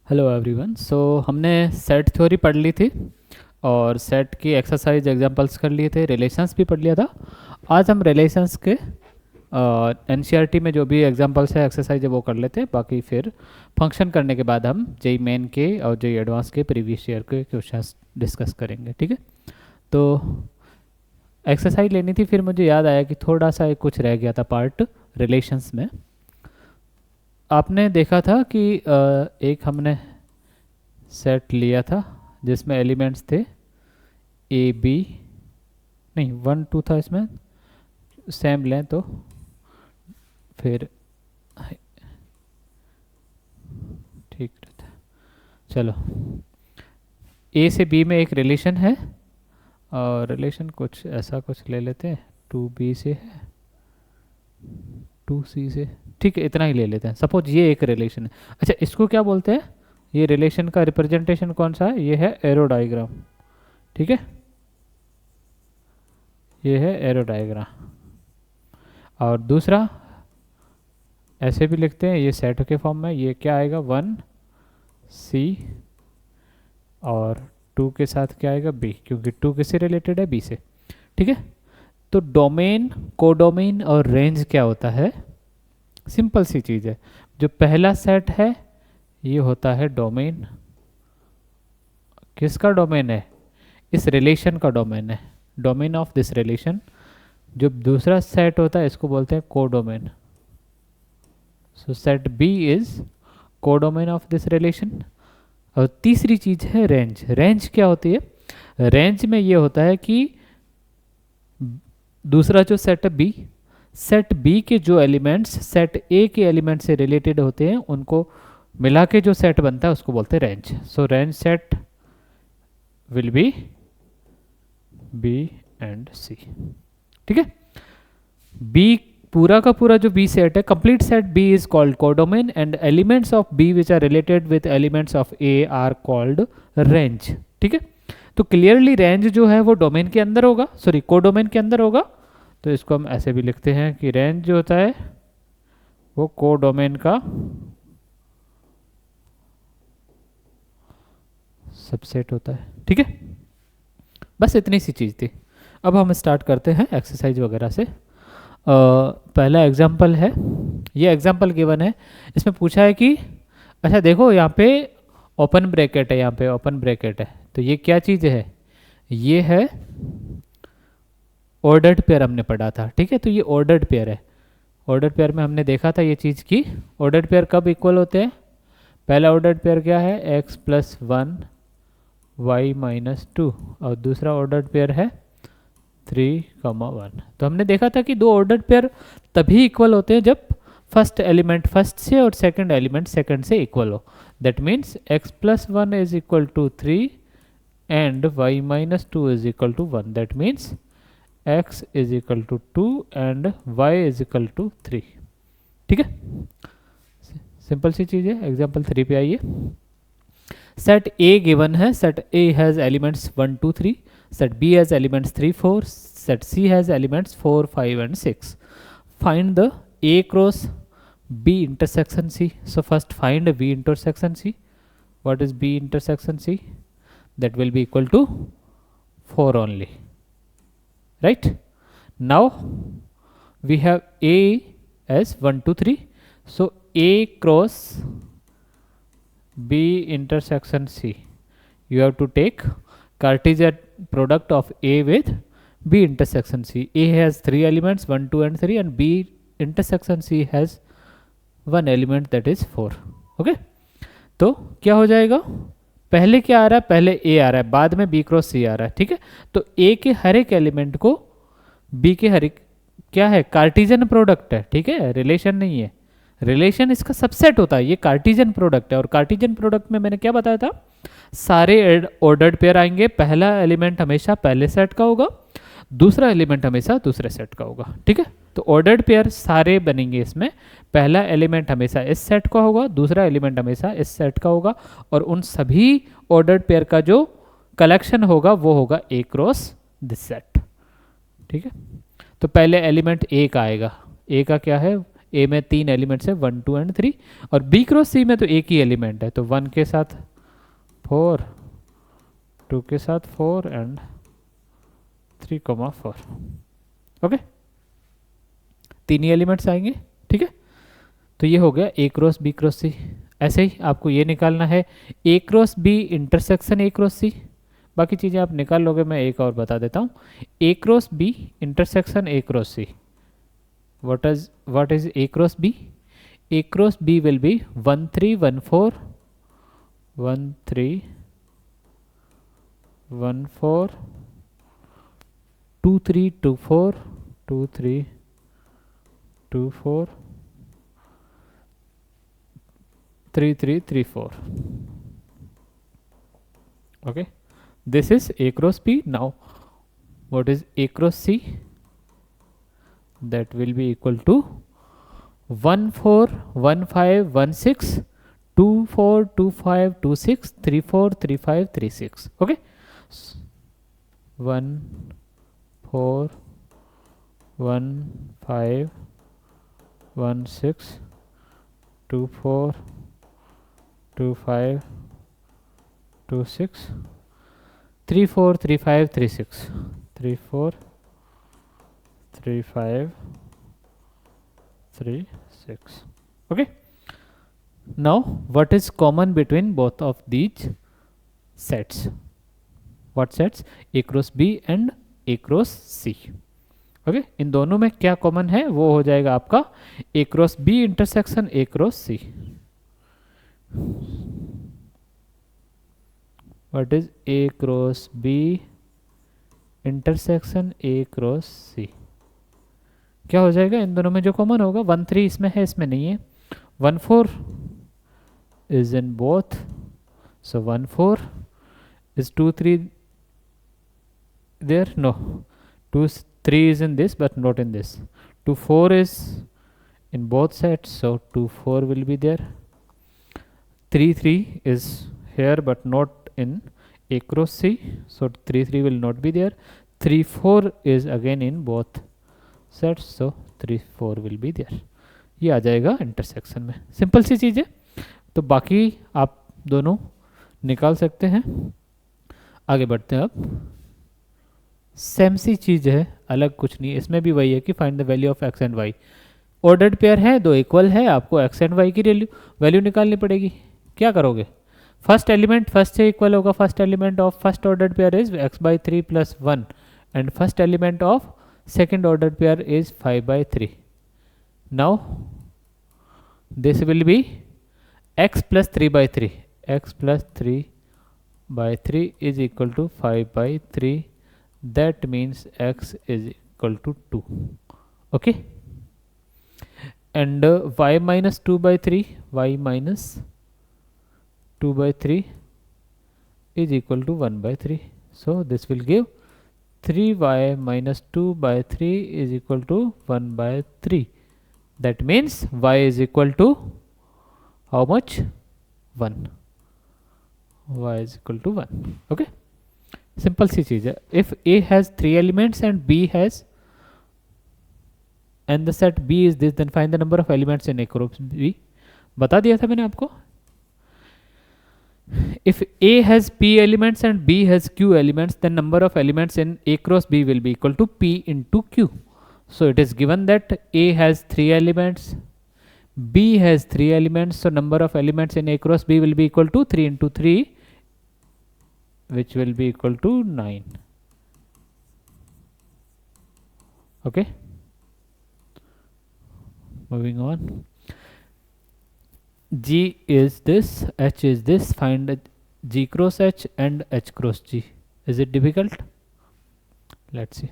Hello everyone. हमने set theory पढ़ ली थी और सेट की एक्सरसाइज एग्जांपल्स कर लिए थे, रिलेशंस भी पढ़ लिया था। आज हम रिलेशंस के एनसीईआरटी में जो भी एग्जांपल्स है, एक्सरसाइज है, वो कर लेते हैं। बाकी फिर फंक्शन करने के बाद हम जेई मेन के और जेई एडवांस के प्रीवियस ईयर के क्वेश्चंस डिस्कस करेंगे, ठीक है। तो एक्सरसाइज लेनी थी, फिर मुझे याद आया कि थोड़ा सा कुछ रह गया था पार्ट रिलेशंस में। आपने देखा था कि एक हमने सेट लिया था जिसमें एलिमेंट्स थे ए बी, नहीं 1 2 था इसमें, सेम लें तो फिर ठीक रहता है। चलो, ए से बी में एक रिलेशन है और रिलेशन कुछ ऐसा कुछ ले लेते हैं, 2b से है, 2c से, ठीक है, इतना ही ले लेते हैं। सपोज ये एक रिलेशन है। अच्छा, इसको क्या बोलते हैं? ये रिलेशन का रिप्रेजेंटेशन कौन सा है? ये है एरो डायग्राम, ठीक है, ये है एरो डायग्राम। और दूसरा ऐसे भी लिखते हैं, ये सेट के फॉर्म में, ये क्या आएगा 1c और 2 के साथ क्या आएगा b, क्योंकि 2 किससे रिलेटेड है? b से, ठीक है। तो डोमेन, कोडोमेन और रेंज क्या होता है? सिंपल सी चीज़ है। जो पहला सेट है ये होता है डोमेन। किसका डोमेन है? इस रिलेशन का डोमेन है, डोमेन ऑफ दिस रिलेशन। जो दूसरा सेट होता है इसको बोलते हैं codomain. So set B is codomain of this relation. और तीसरी चीज है रेंज। रेंज क्या होती है? रेंज में ये होता है कि दूसरा जो सेट है बी, सेट बी के जो एलिमेंट्स सेट ए के एलिमेंट से रिलेटेड होते हैं उनको मिला के जो सेट बनता है उसको बोलते हैं range. So range set will be B and C, ठीक है। बी पूरा का पूरा जो बी सेट है, complete set B is called codomain and elements of B which are related with elements of A are called range, ठीक है। तो क्लियरली रेंज जो है वो डोमेन के अंदर होगा, सॉरी कोडोमेन के अंदर होगा। तो इसको हम ऐसे भी लिखते हैं कि रेंज जो होता है वो कोडोमेन का सबसेट होता है, ठीक है। बस इतनी सी चीज़ थी। अब हम स्टार्ट करते हैं एक्सरसाइज वगैरह से। पहला एग्जाम्पल है, ये एग्जाम्पल गिवन है। इसमें पूछा है कि अच्छा देखो, यहाँ पे ओपन ब्रैकेट है, यहाँ पे ओपन ब्रैकेट है, तो ये क्या चीज़ है? ये है ऑर्डर्ड पेयर, हमने पढ़ा था, ठीक है। तो ये ऑर्डर्ड पेयर है। ऑर्डर्ड पेयर में हमने देखा था ये चीज़ की ऑर्डर्ड पेयर कब इक्वल होते हैं। पहला ऑर्डर्ड पेयर क्या है? x + 1 y - 2 और दूसरा ऑर्डर्ड पेयर है 3, 1। तो हमने देखा था कि दो ऑर्डर्ड पेयर तभी इक्वल होते हैं जब फर्स्ट एलिमेंट फर्स्ट से और सेकंड एलिमेंट सेकंड से इक्वल हो। That means x + 1 is equal to 3 and y - 2 is equal to 1। That means x is equal to 2 and y is equal to 3, ठीक है। सिंपल सी चीज़ है। एग्जाम्पल 3 पे आइए। सेट ए गिवन है। Set A has elements 1 2 3, set B has elements 3 4, set C has elements 4 5 and 6. Find the A cross B intersection C. So first find B intersection C. What is B intersection C? That will be equal to 4 only, right? Now we have A as 1 2 3. So A cross B intersection C, you have to take Cartesian product of A with B intersection C. A has 3 elements 1 2 and 3 and B intersection C has 1 element that is 4, okay। तो क्या हो जाएगा? पहले क्या आ रहा है? पहले A आ रहा है, बाद में B क्रॉस C आ रहा है, ठीक है। तो A के हर एक एलिमेंट को B के हर एक क्या है? कार्टिजन प्रोडक्ट है, ठीक है, रिलेशन नहीं है। रिलेशन इसका सबसेट होता है, ये कार्टिजन प्रोडक्ट है। और कार्टिजन प्रोडक्ट में मैंने क्या बताया था? सारे ऑर्डर्ड पेयर आएंगे। पहला एलिमेंट हमेशा पहले सेट का होगा, दूसरा एलिमेंट हमेशा दूसरे सेट का होगा, ठीक है। तो ऑर्डर्ड पेयर सारे बनेंगे इसमें। पहला एलिमेंट हमेशा इस सेट का होगा, दूसरा एलिमेंट हमेशा इस सेट का होगा, और उन सभी ऑर्डर्ड पेयर का जो कलेक्शन होगा वो होगा ए क्रॉस दिस सेट, ठीक है। तो पहले एलिमेंट ए का आएगा। ए का क्या है? ए में 3 एलिमेंट्स है 1 2 एंड 3, और बी क्रॉस सी में तो एक ही एलिमेंट है, तो 1 के साथ 4, 2 के साथ 4 एंड 3,4। ओके, 3 ही एलिमेंट्स आएंगे। ठीक है, तो ये हो गया A cross B cross C. ऐसे ही आपको ये निकालना है A cross B intersection A cross C. बाकी चीज़ें आप निकाल लोगे, मैं एक और बता देता हूँ। A cross B intersection A cross C, what is A cross B? A cross B will be 1 3 1 4 1 3 1 4 2 3 2 4 2 3 2 4 3 3 3 4। Okay, this is A cross B. Now what is A cross C? That will be equal to 1 4 1 5 1 6 2 4 2 5 2 6 3 4 3 5 3 6। okay, 1 4 1 5 1 6 2 4 2 5 2 6 3 4 3 5 3 6 3 4 3 5 3 6। okay, now what is common between both of these sets? What sets? A cross B and A cross C। Okay, इन दोनों में क्या common है वो हो जाएगा आपका A cross B intersection A cross C। What is A cross B intersection A cross C? क्या हो जाएगा इन दोनों में जो कॉमन होगा? 1 3 इसमें है, इसमें नहीं है। 1 4 is in both, so 1 4 is 2 3 there, no, 2 3 is in this but not in this. 2 4 is in both sets, so 2 4 will be there. 3 3 is here but not in A cross C, so 3 3 will not be there. 3 4 is again in both sets, so 3 4 will be there. ये आ जाएगा intersection में। Simple सी चीज़ है, तो बाकी आप दोनों निकाल सकते हैं। आगे बढ़ते हैं। अब सेम सी चीज़ है, अलग कुछ नहीं, इसमें भी वही है कि find the value of x and y. Ordered pair है, दो इक्वल है, आपको एक्स एंड वाई की वैल्यू निकालनी पड़ेगी। क्या करोगे? फर्स्ट एलिमेंट फर्स्ट से इक्वल होगा। First element of first ordered pair is x/3 + 1 and first element of second ordered pair is 5/3. Now this will be x plus 3/3. X plus 3/3 is equal to 5/3. That means x is equal to 2. Okay. And y minus 2/3. Y minus 2/3 is equal to 1/3. So this will give 3y minus 2/3 is equal to 1/3. That means y is equal to how much? 1. Y is equal to 1. Okay, simple सी चीज है। If A has 3 elements and B has, and the set B is this, then find the number of elements in A cross B. बता दिया था मैंने आपको। If A has P elements and B has Q elements, then number of elements in A cross B will be equal to P into Q. So it is given that A has 3 elements, B has 3 elements, so number of elements in A cross B will be equal to 3 into 3, which will be equal to 9. Okay, moving on. G is this, H is this, find G cross H and H cross G. Is it difficult? Let's see.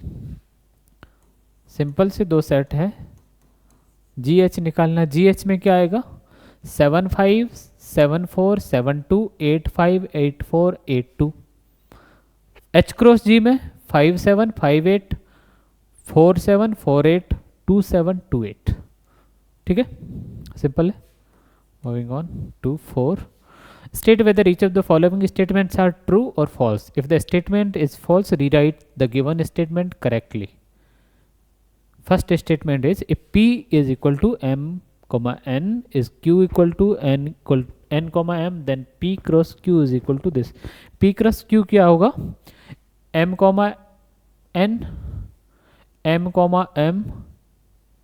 Simple से दो set है, जी H निकालना। जी H में क्या आएगा? 7 5 7 4 7 2 8 5 8 4 8 2। H cross जी में 5 7 5 8 4 7 4 8 2 7 2 8। ठीक है, सिंपल है। Moving on to 4. State whether each of the following statements are true or false. If the statement is false, rewrite the given statement correctly. first statement is if p is equal to m comma n is q equal to n comma m, then p cross q is equal to this. p cross q क्या होगा, m comma n, m comma m,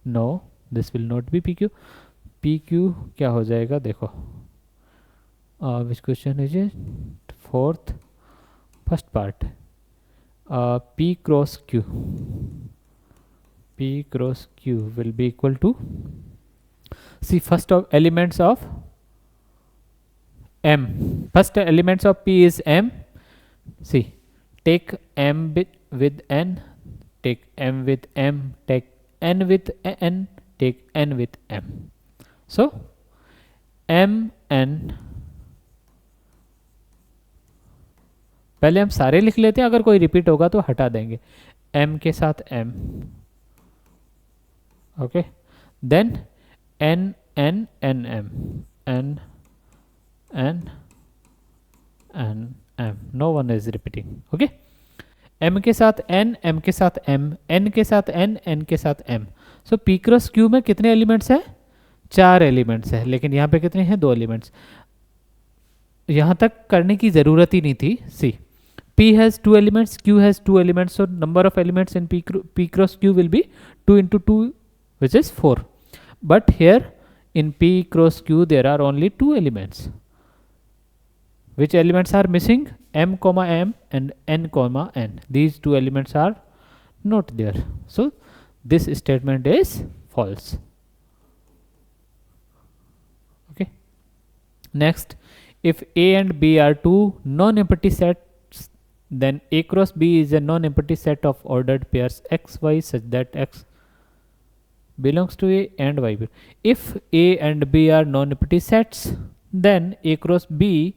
no this will not be pq. pq क्या हो जाएगा देखो, which question is it, fourth first part, p cross q will be equal to, see first of elements of m, first elements of p is m, see take m with n, take m with m, take n with n, take n with m. So m n, पहले हम सारे लिख लेते हैं, अगर कोई repeat होगा तो हटा देंगे, m के साथ m, okay, then n n n m, n n n m, no one is repeating, okay, m के साथ n, m के साथ m, n के साथ n, n के साथ m. सो p क्रॉस q में कितने एलिमेंट्स हैं, 4 एलिमेंट्स है, लेकिन यहाँ पे कितने हैं, 2 एलिमेंट्स. यहाँ तक करने की ज़रूरत ही नहीं थी. सी p has 2 elements, q has 2 elements, so number of elements in p cross q will be 2 into 2, which is 4. But here in p cross q there are only 2 elements. Which elements are missing, m comma m and n comma n. These 2 elements are not there, so this statement is false. Okay, next, if a and b are two non-empty sets, then a cross b is a non-empty set of ordered pairs x y such that x belongs to a and y. If a and b are non-empty sets, then a cross b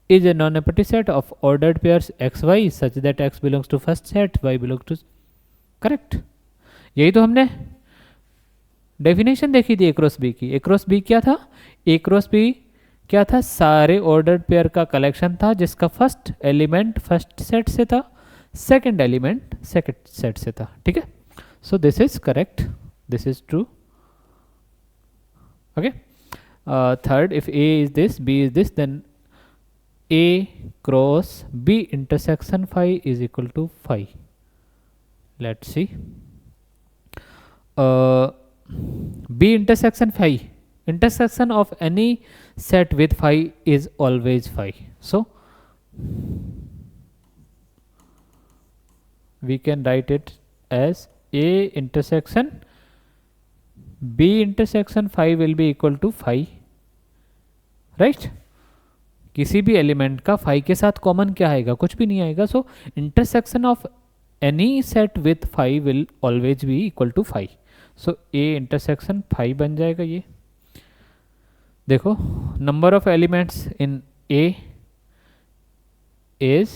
is a non-empty set of ordered pairs x y such that x belongs to first set, y belongs to, correct. यही तो हमने definition देखी थी ए cross B की. ए cross B क्या था, ए cross B क्या था, सारे ऑर्डर्ड पेयर का कलेक्शन था जिसका फर्स्ट एलिमेंट फर्स्ट सेट से था, सेकंड एलिमेंट सेकंड सेट से था. ठीक है, so this is correct, this is true. Okay, third, if A is this, B is this, then A cross B intersection phi is equal to phi. Let's see, B intersection phi, intersection of any set with phi is always phi. So we can write it as a intersection b intersection phi will be equal to phi, right? किसी भी element का phi के साथ common क्या आएगा, कुछ भी नहीं आएगा. So intersection of any set with phi will always be equal to phi. So a intersection phi बन जाएगा. ये देखो, number of elements in A is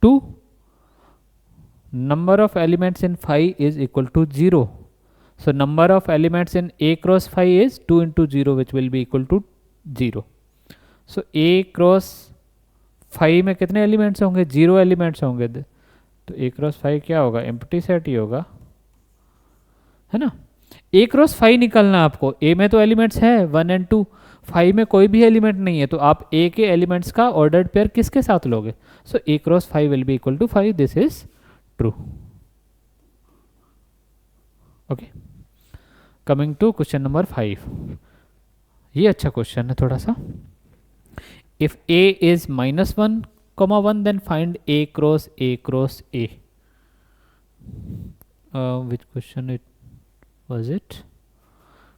2, number of elements in phi is equal to 0. So number of elements in a cross phi is 2 into 0, which will be equal to 0. So a cross phi में कितने elements होंगे, 0 elements होंगे. तो a cross phi क्या होगा, empty set ही होगा, है ना. ए क्रॉस फाई निकलना आपको, ए में तो एलिमेंट्स है 1 and 2, फाई में कोई भी एलिमेंट नहीं है, तो आप ए के एलिमेंट्स का ऑर्डर्ड पेयर किसके साथ लोगे. So A cross phi will be equal to phi. This is true. Okay, coming to question number 5. ये अच्छा क्वेश्चन है थोड़ा सा. If A is -1, then find A cross A. Which question it was it?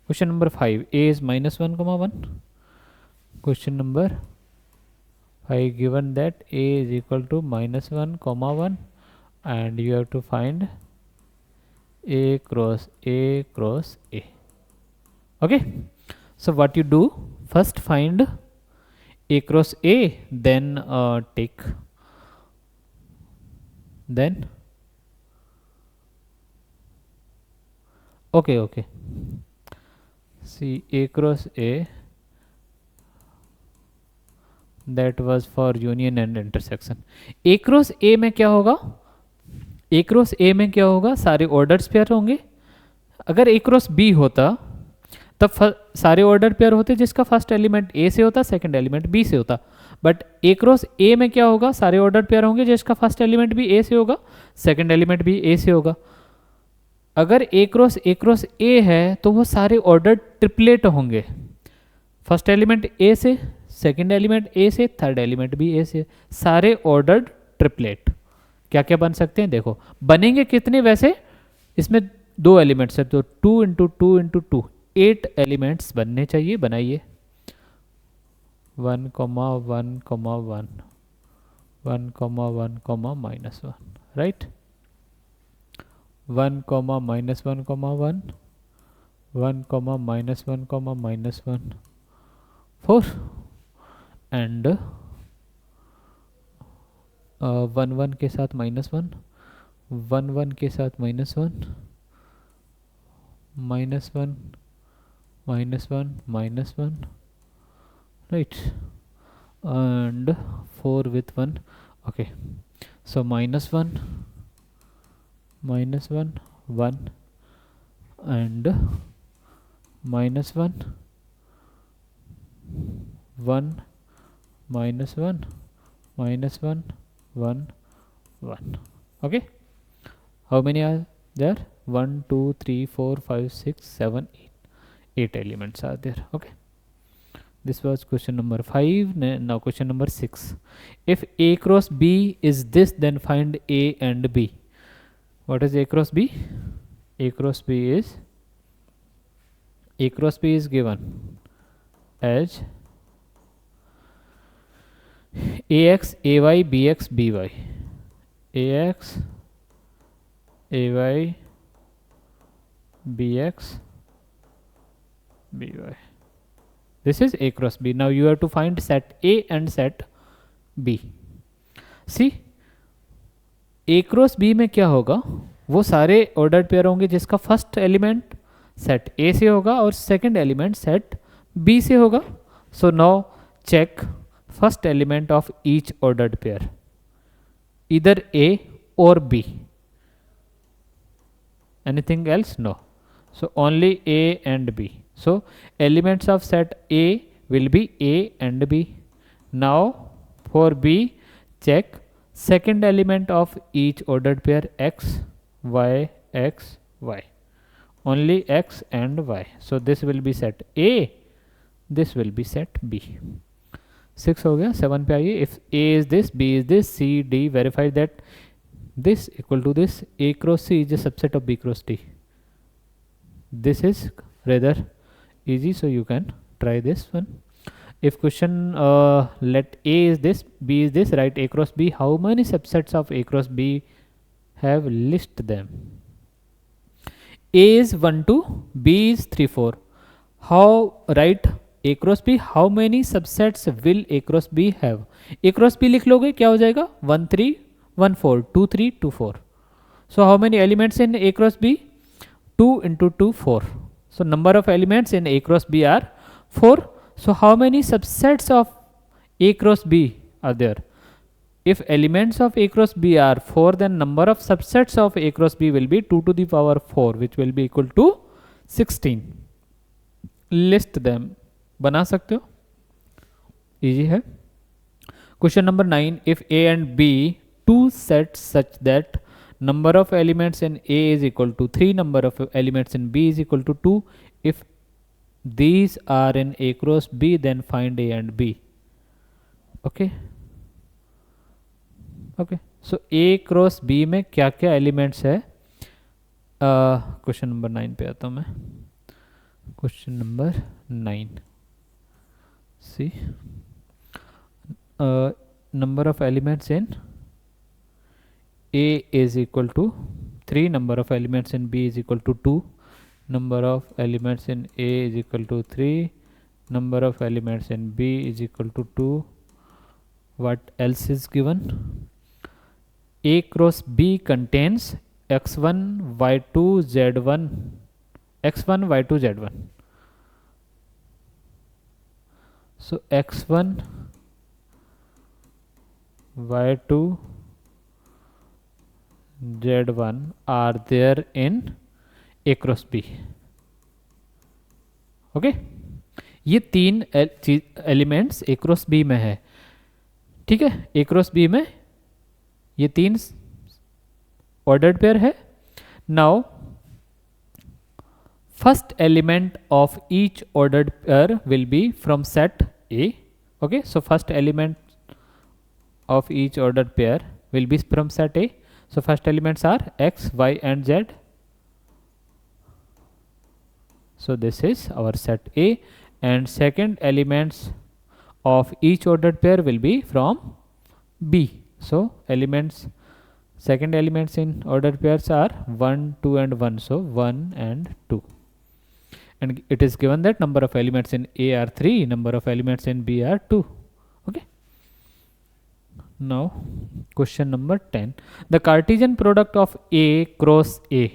Question number 5. A is -1, 1. Question number 5, given that A is equal to -1, 1, and you have to find A cross A. Okay, so what you do, first find A cross A, then take, then okay, see A cross A, that was for union and intersection. A cross A में क्या होगा, ए cross ए में क्या होगा, सारे order pair होंगे। अगर ए cross B होता तब सारे ऑर्डर पेयर होते जिसका फर्स्ट एलिमेंट ए से होता, सेकंड एलिमेंट बी से होता। बट ए क्रॉस ए में क्या होगा, सारे ऑर्डर पेयर होंगे जिसका फर्स्ट एलिमेंट भी ए से होगा, सेकंड एलिमेंट भी ए से होगा। अगर ए क्रॉस ए है तो वो सारे ऑर्डर ट्रिपलेट होंगे, फर्स्ट एलिमेंट ए से, सेकंड एलिमेंट ए से, थर्ड एलिमेंट भी ए से, सारे ऑर्डर ट्रिपलेट। क्या क्या बन सकते हैं देखो, बनेंगे कितने वैसे, इसमें दो एलिमेंट्स है तो 2 into two into two 8 elements बनने चाहिए। बनाइए 1, 1, 1, 1, 1, -1, राइट। 1, -1, 1, 1, -1, -1, 4 एंड 1, 1 के साथ -1, 1, 1 के साथ -1, -1, -1, right, and 4 with 1, okay, so -1, -1, 1 and -1, 1, -1, -1, 1, 1, okay. How many are there? 1, 2, 3, 4, 5, 6, 7, 8 elements are there, okay. This was question number 5. Now question number 6. If A cross B is this, then find A and B. What is A cross B? A cross B is given as AX, AY, BX, BY. AX, AY, BX, BY. This is A cross B. Now you have to find set A and set B. See, A cross B में क्या होगा, वो सारे ordered pair होंगे जिसका first element set A से होगा और सेकंड एलिमेंट सेट B से होगा. So now check first element of each ordered pair, either A or B. Anything else? No. So only A and B. So elements of set A will be A and B. Now for B, check second element of each ordered pair X, Y, X, Y. Only X and Y. So this will be set A, this will be set B. 6 हो गया. 7 पे आइए. If A is this, B is this, C, D, verify that this equal to this. A cross C is a subset of B cross D. This is rather easy, so you can try this one. If question let A is this, B is this, write A cross B. How many subsets of A cross B have? List them. A is 1, 2, B is 3, 4. How write A cross B? How many subsets will A cross B have? A cross B लिख लोगे क्या हो जाएगा? 1, 3, 1, 4, 2, 3, 2, 4. So how many elements in A cross B? 2 into 2, 4. So number of elements in A cross B are 4. So how many subsets of A cross B are there? If elements of A cross B are 4, then number of subsets of A cross B will be 2 to the power 4, which will be equal to 16. List them. बना सकते हो, easy है. Question number 9. If A and B two sets such that number of elements in A is equal to 3, number of elements in B is equal to 2, if these are in A cross B, then find A and B. Okay, okay. So A cross B में क्या क्या elements है? Question number 9 पे आता हूँ मैं. Question number 9. See, number of elements in A is equal to 3, number of elements in B is equal to 2, number of elements in A is equal to 3, number of elements in B is equal to 2. What else is given? A cross B contains x1, y2, z1, x1, y2, z1. So x1, y2, Z1 are there in A cross B. Okay, ये तीन elements A cross B में है, ठीक है. A cross B में ये तीन ordered pair है. Now first element of each ordered pair will be from set A. Okay, so first element of each ordered pair will be from set A. So first elements are X, Y and Z. So this is our set A, and second elements of each ordered pair will be from B. So second elements in ordered pairs are 1, 2 and 1. So 1 and 2. And it is given that number of elements in A are 3, number of elements in B are 2. Okay. Now question number 10. The Cartesian product of A cross A.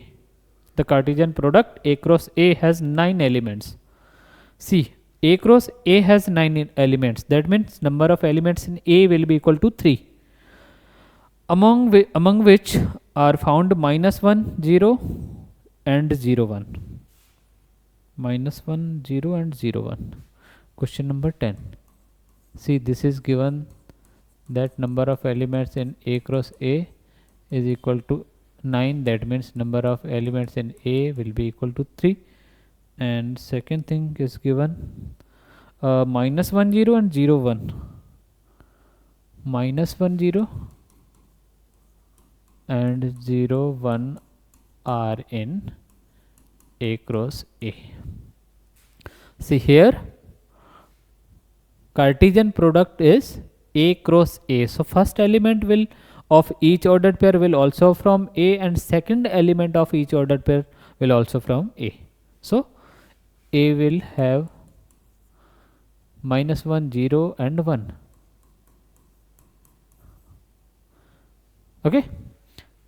The Cartesian product A cross A has 9 elements. See, A cross A has 9 elements. That means number of elements in A will be equal to 3. Among which are found -1, 0 and 0, 1. -1, 0 and 0, 1. Question number 10. See, this is given that number of elements in A cross A is equal to 9. That means number of elements in A will be equal to 3. And second thing is given -1, 0 and 0, 1. -1, 0 and 0, 1 are in A cross A. See here, Cartesian product is A cross A. So first element will of each ordered pair will also from A, and second element of each ordered pair will also from A. So A will have -1, 0 and 1. Okay,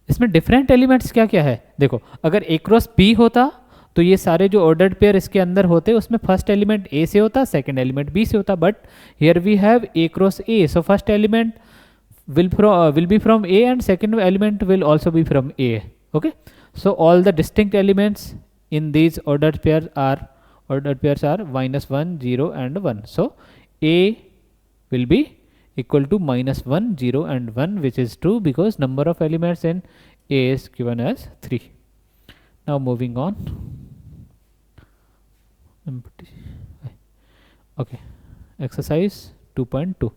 इसमें different elements क्या क्या है देखो. अगर A cross B होता तो ये सारे जो ऑर्डर्ड पेयर इसके अंदर होते उसमें फर्स्ट एलिमेंट A से होता, सेकंड एलिमेंट B से होता. But here we have A cross A. So first element will be from A and second element will also be from A. Okay, so all the distinct elements in these ordered pairs are -1, 0 and 1. So A will be equal to -1, 0 and 1, which is true because number of elements in A is given as 3. Now moving on. Okay, exercise 2.2.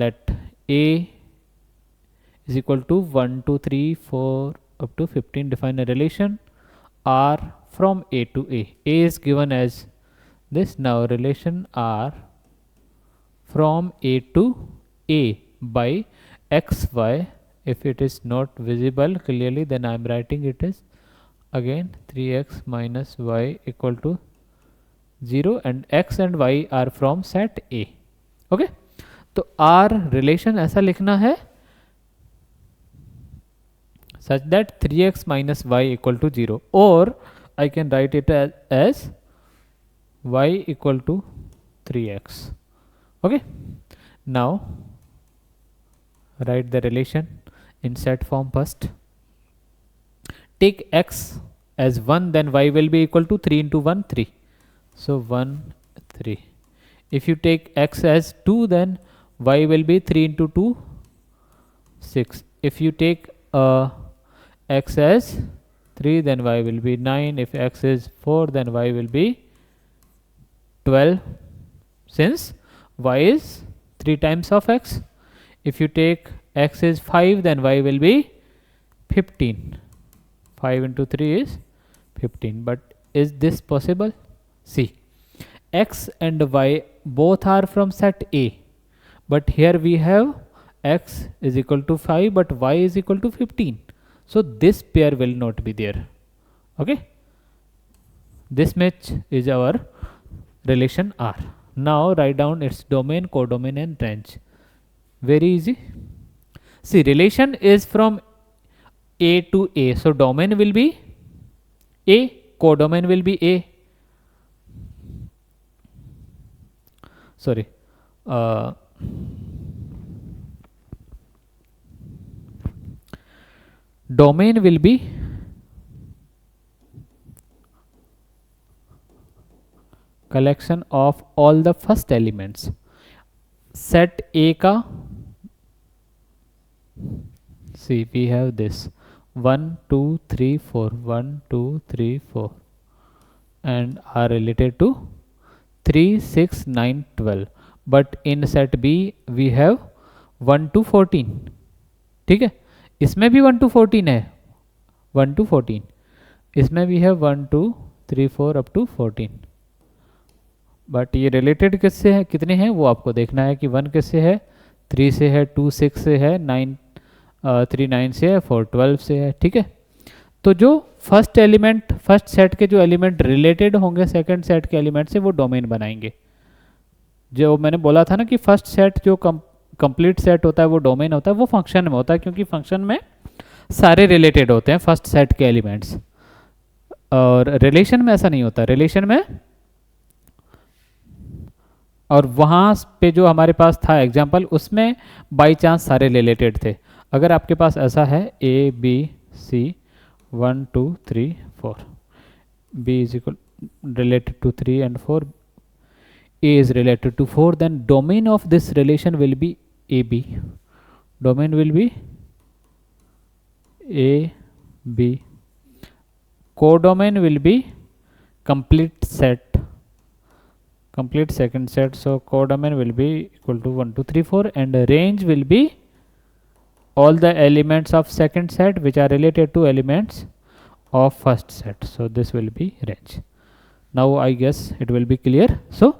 Let A is equal to 1, 2, 3, 4 up to 15. Define a relation R from A to A. A is given as this. Now relation R from A to A by x, y. If it is not visible clearly, then I am writing it is again 3x minus y equal to 0, and x and y are from set A. Okay, तो R relation ऐसा लिखना है such that 3x minus y equal to 0, or I can write it as y equal to 3x. Okay, now write the relation in set form first. Take x as 1, then y will be equal to 3 into 1, 3. So 1, 3. If you take x as 2, then y will be 3 into 2, 6. If you take x as 3, then y will be 9. If x is 4, then y will be 12, since y is 3 times of x. If you take x is 5, then y will be 15. 5 into 3 is 15. But is this possible? See, x and y both are from set A, but here we have x is equal to 5 but y is equal to 15. So this pair will not be there. Okay, this match is our relation R. Now write down its domain, codomain and range. Very easy. See, relation is from A to A, so domain will be A, codomain will be A. Sorry, domain will be collection of all the first elements. Set A का, see we have this 1 2 3 4 1 2 3 4 and are related to 3 6 9 12, but in set B we have 1 to 14. ठीक है, इसमें भी 1 to 14 है, 1 to 14, इसमें भी है 1 2 3 4 up to 14, but ये रिलेटेड किससे है, कितने हैं वो आपको देखना है कि 1 किससे है, 3 से है, 2 6 से है, 3 9 से है, 4 12 से है। ठीक है, तो जो फर्स्ट एलिमेंट, फर्स्ट सेट के जो एलिमेंट रिलेटेड होंगे सेकंड सेट के एलिमेंट से, वो डोमेन बनाएंगे। जो मैंने बोला था ना कि फर्स्ट सेट जो कंप्लीट सेट होता है वो डोमेन होता है, वो फंक्शन में होता है, क्योंकि फंक्शन में सारे रिलेटेड होते हैं फर्स्ट सेट के एलिमेंट्स, और रिलेशन में ऐसा नहीं होता। रिलेशन में, और वहाँ पे जो हमारे पास था एग्जाम्पल, उसमें बाई चांस सारे रिलेटेड थे। अगर आपके पास ऐसा है A B C 1 2 3 4, B is equal related to 3 and 4, A is related to 4, then domain of this relation will be AB. Domain will be AB. Codomain will be complete set, complete second set. So codomain will be equal to 1 2 3 4, and range will be all the elements of second set which are related to elements of first set. So this will be range. Now I guess it will be clear. So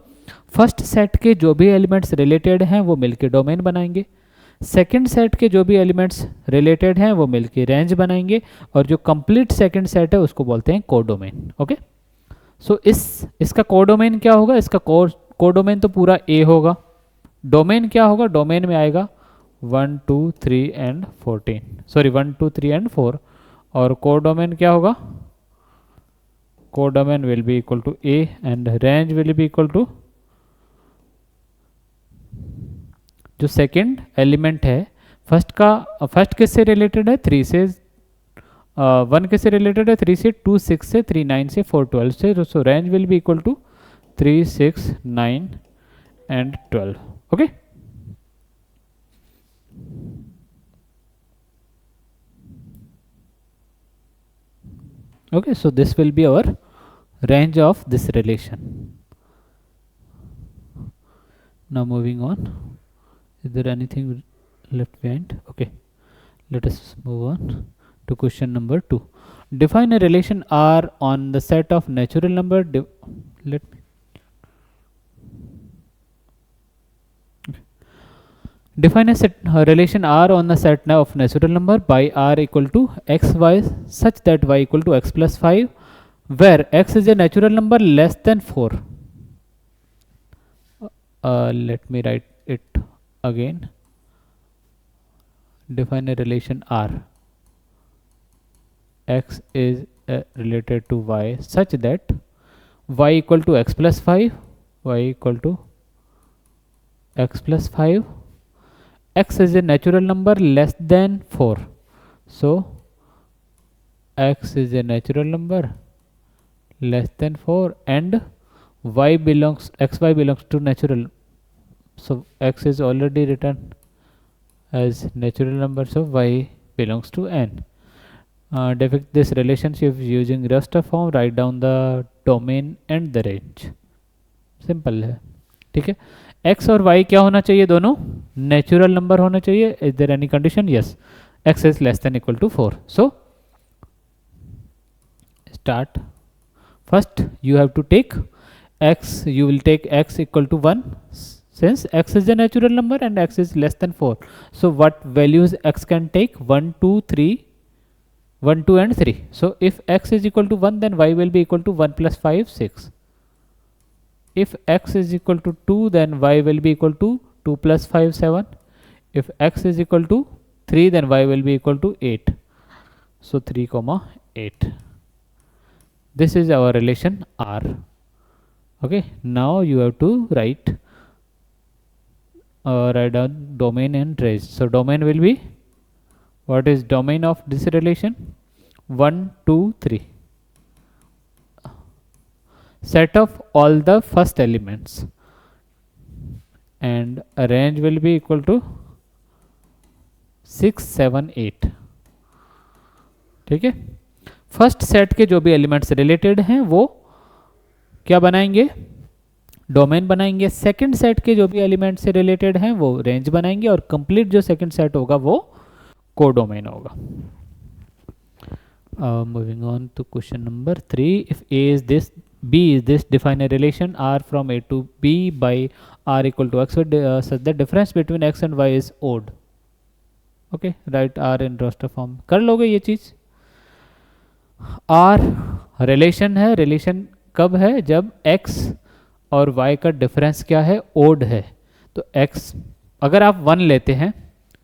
first set के जो भी elements related हैं वो मिलके domain बनाएंगे, second set के जो भी एलिमेंट्स रिलेटेड हैं वो मिलके रेंज बनाएंगे, और जो कंप्लीट सेकंड सेट है उसको बोलते हैं कोडोमेन। ओके, सो इसका कोडोमेन क्या होगा, इसका कोडोमेन तो पूरा ए होगा। डोमेन क्या होगा, डोमेन में आएगा 1 2 3 एंड 14, सॉरी 1 2 3 एंड 4, और कोडोमेन क्या होगा, codomain will be equal to A and range will be equal to, जो सेकंड एलिमेंट है फर्स्ट का, फर्स्ट किससे रिलेटेड है, 3 से, 1 किससे रिलेटेड है, 3 से, 2 6 से, 3 9 से, 4 12 से। So range will be equal to 3 6 9 and 12। Okay, okay, so this will be our range of this relation. Now moving on, is there anything left behind? Okay, let us move on to question number 2. Define a relation R on the set of natural number. Define a relation R on the set of natural number by R equal to x y such that y equal to x plus 5, where x is a natural number less than 4. Let me write it again. Define a relation R. X is related to y such that y equal to x plus 5, y equal to x plus 5, x is a natural number less than 4. So x is a natural number less than 4 and y belongs, xy belongs to natural. So x is already written as natural number, so y belongs to n. Depict this relationship using raster form. Write down the domain and the range. Simple है, ठीक है। x और y क्या होना चाहिए, दोनों natural number होना चाहिए। Is there any condition, yes, x is less than equal to 4। So start, first you have to take x, you will take x equal to 1, since x is a natural number and x is less than 4. So what values x can take, 1 2 3, 1 2 and 3. So if x is equal to 1, then y will be equal to 1 plus 5 6. If x is equal to 2, then y will be equal to 2 plus 5 7. If x is equal to 3, then y will be equal to 8. So 3 comma 8. This is our relation R. Okay, now you have to write down domain and range. So domain will be what is domain of this relation? 1 2 3 set of all the first elements and a range will be equal to 6 7 8. ठीक है, first set के जो भी elements related हैं वो क्या बनाएंगे? Domain बनाएंगे। सेकंड सेट के जो भी एलिमेंट से रिलेटेड हैं वो रेंज बनाएंगे और कंप्लीट जो सेकंड सेट होगा वो कोडोमेन होगा। Moving on to question number 3. If A is this, B is this, define a relation R from A to B by R equal to X such that difference between X and Y is odd. Okay, write R in roster form. कर लोगे ये चीज? R relation है, relation कब है? जब X और Y का डिफरेंस क्या है? ओड है। तो X अगर आप 1 लेते हैं,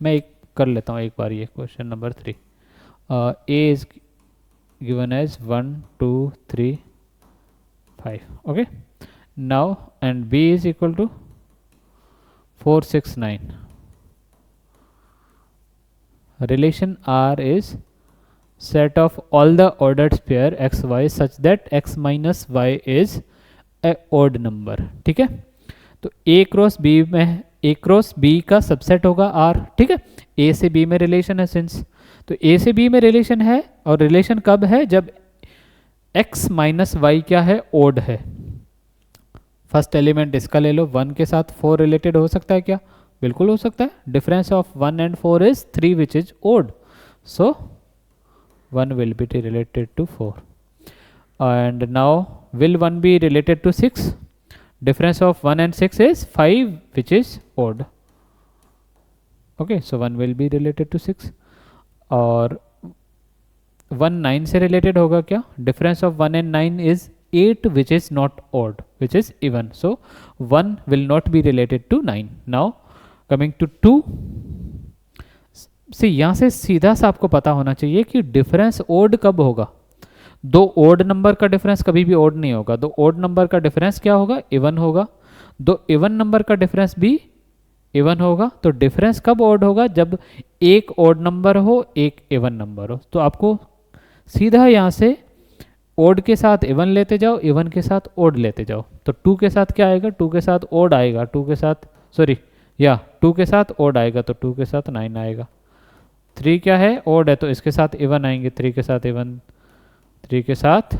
मैं एक कर लेता हूँ एक बार ये question number 3. A is given as 1 2 3 5. Okay, now and B is equal to 4 6 9. Relation R is set of all the ordered pair x y such that x minus y is a odd number. ठीक है, तो A cross B में A cross B का subset होगा R. ठीक है, A से B में रिलेशन है सिंस, तो A से B में रिलेशन है और रिलेशन कब है? जब x माइनस वाई क्या है? ओड है। फर्स्ट एलिमेंट इसका ले लो, 1 के साथ 4 रिलेटेड हो सकता है क्या? बिल्कुल हो सकता है। Difference of 1 and 4 is 3 which is odd, so 1 will be related to 4. And now will 1 be related to 6? Difference of 1 and 6 is 5 which is odd. Okay, so 1 will be related to 6. और 1 9 से related होगा क्या? Difference of 1 and 9 is 8 which is not odd which is even, so 1 will not be related to 9. Now coming to 2 से, यहां से सीधा सा आपको पता होना चाहिए कि डिफरेंस ओड कब होगा? दो ओड नंबर का डिफरेंस कभी भी ओड नहीं होगा। दो ओड नंबर का डिफरेंस क्या होगा? इवन होगा। दो इवन नंबर का डिफरेंस भी इवन होगा। तो डिफरेंस कब ओड होगा? जब एक ओड नंबर हो, एक इवन नंबर हो। तो आपको सीधा यहाँ से ओड के साथ इवन लेते जाओ, इवन के साथ ओड लेते जाओ। तो 2 के साथ क्या आएगा? 2 के साथ ओड आएगा, 2 के साथ सॉरी या 2 के साथ ओड आएगा तो 2 के साथ 9 आएगा। 3 क्या है? ओड है, तो इसके साथ इवन आएंगे, 3 के साथ इवन, 3 के साथ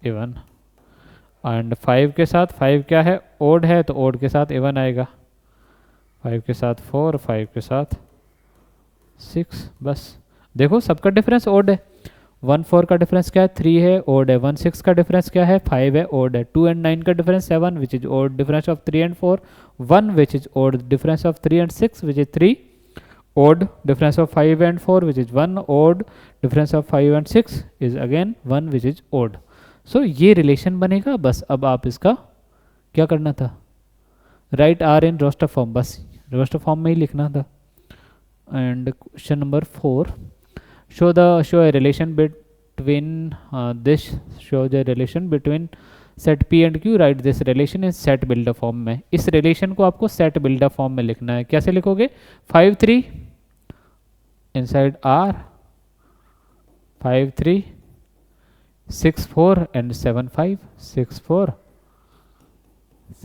इवन। एंड 5 के साथ, 5 क्या है? ओड है, तो ओड के साथ इवन आएगा। 5 के साथ 4, 5 के साथ 6। बस देखो सबका डिफरेंस ओड है। 1 4 का डिफरेंस क्या है? 3 है, ओड है। 1 6 का डिफरेंस क्या है? 5 है, ओड है। 2 एंड 9 का difference 7 which is odd. Difference of 3 and 4 1 which is odd. Difference of 3 and 6 which is 3 odd. Difference of 5 and 4 which is 1 odd. Difference of 5 and 6 is again 1 which is odd. So ये relation बनेगा। बस अब आप इसका क्या करना था? Write R in roster form, बस रोस्टर फॉर्म में ही लिखना था। And question number 4, show a relation between this shows a relation between set P and Q. Write this relation is set builder form में। इस रिलेशन को आपको set builder form में लिखना है। कैसे लिखोगे? 5 3 inside R, 5 3 6 4 and 7 5, 6 4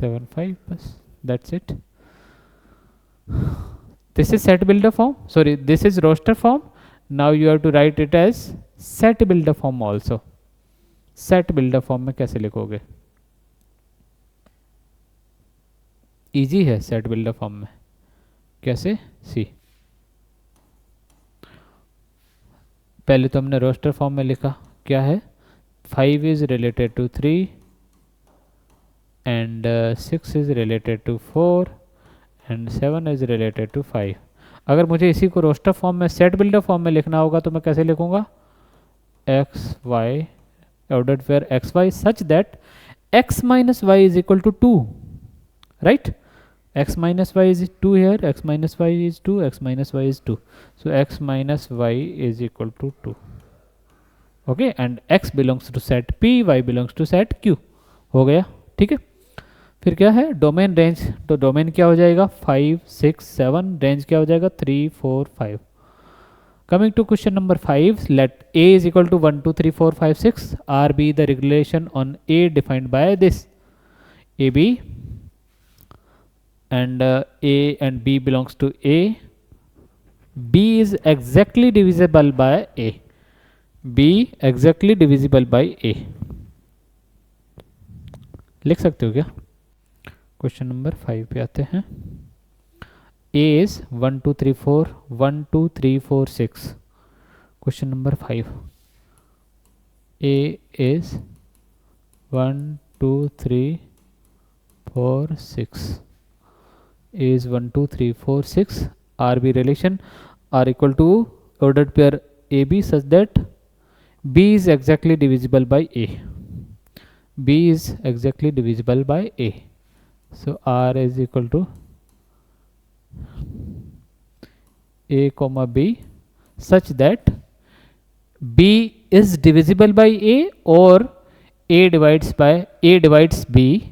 7 5, बस that's it. This is set builder form, sorry this is roster form. Now you have to write it as set builder form also. Set builder form में कैसे लिखोगे? Easy है सेट बिल्डर फॉर्म में। कैसे? सी, पहले तो हमने रोस्टर फॉर्म में लिखा, क्या है? 5 is related to 3 and 6 is related to 4 and 7 is related to 5। अगर मुझे इसी को रोस्टर फॉर्म में सेट बिल्डर फॉर्म में लिखना होगा तो मैं कैसे लिखूंगा? X Y ordered pair xy such that x minus y is equal to 2, right? X minus y is 2 here, x minus y is 2, x minus y is 2, so x minus y is equal to 2. Okay, and x belongs to set p, y belongs to set q. हो गया, ठीक है। फिर क्या है? Domain range, तो domain क्या हो जाएगा? 5 6 7, रेंज क्या हो जाएगा? 3 4 5। Coming to question number 5, let A is equal to 1 2 3 4 5 6, R be the relation on A defined by this. AB and A and B belongs to A. B is exactly divisible by A. B exactly divisible by A. लिख सकते हो क्या? Question number 5 पे आते हैं. A is 1 2 3 4 1 2 3 4 6. Question number 5. A is 1 2 3 4 6. A is 1 2 3 4 6. RB relation are equal to ordered pair AB such that B is exactly divisible by A. B is exactly divisible by A. So R is equal to A comma B such that B is divisible by A or A divides B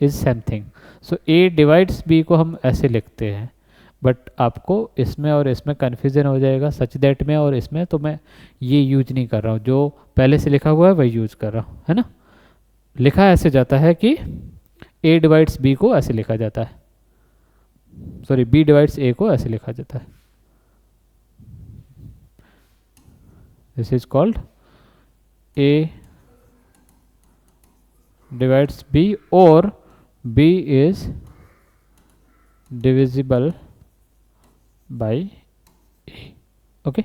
is same thing. So A divides B को हम ऐसे लिखते हैं, but आपको इसमें और इसमें confusion हो जाएगा, सच दैट में और इसमें, तो मैं ये यूज नहीं कर रहा हूँ, जो पहले से लिखा हुआ है वही यूज कर रहा हूँ, है ना. लिखा ऐसे जाता है कि A डिवाइड्स B को ऐसे लिखा जाता है, सॉरी B डिवाइड्स A को ऐसे लिखा जाता है. This is called A divides B or B is divisible by A. Okay,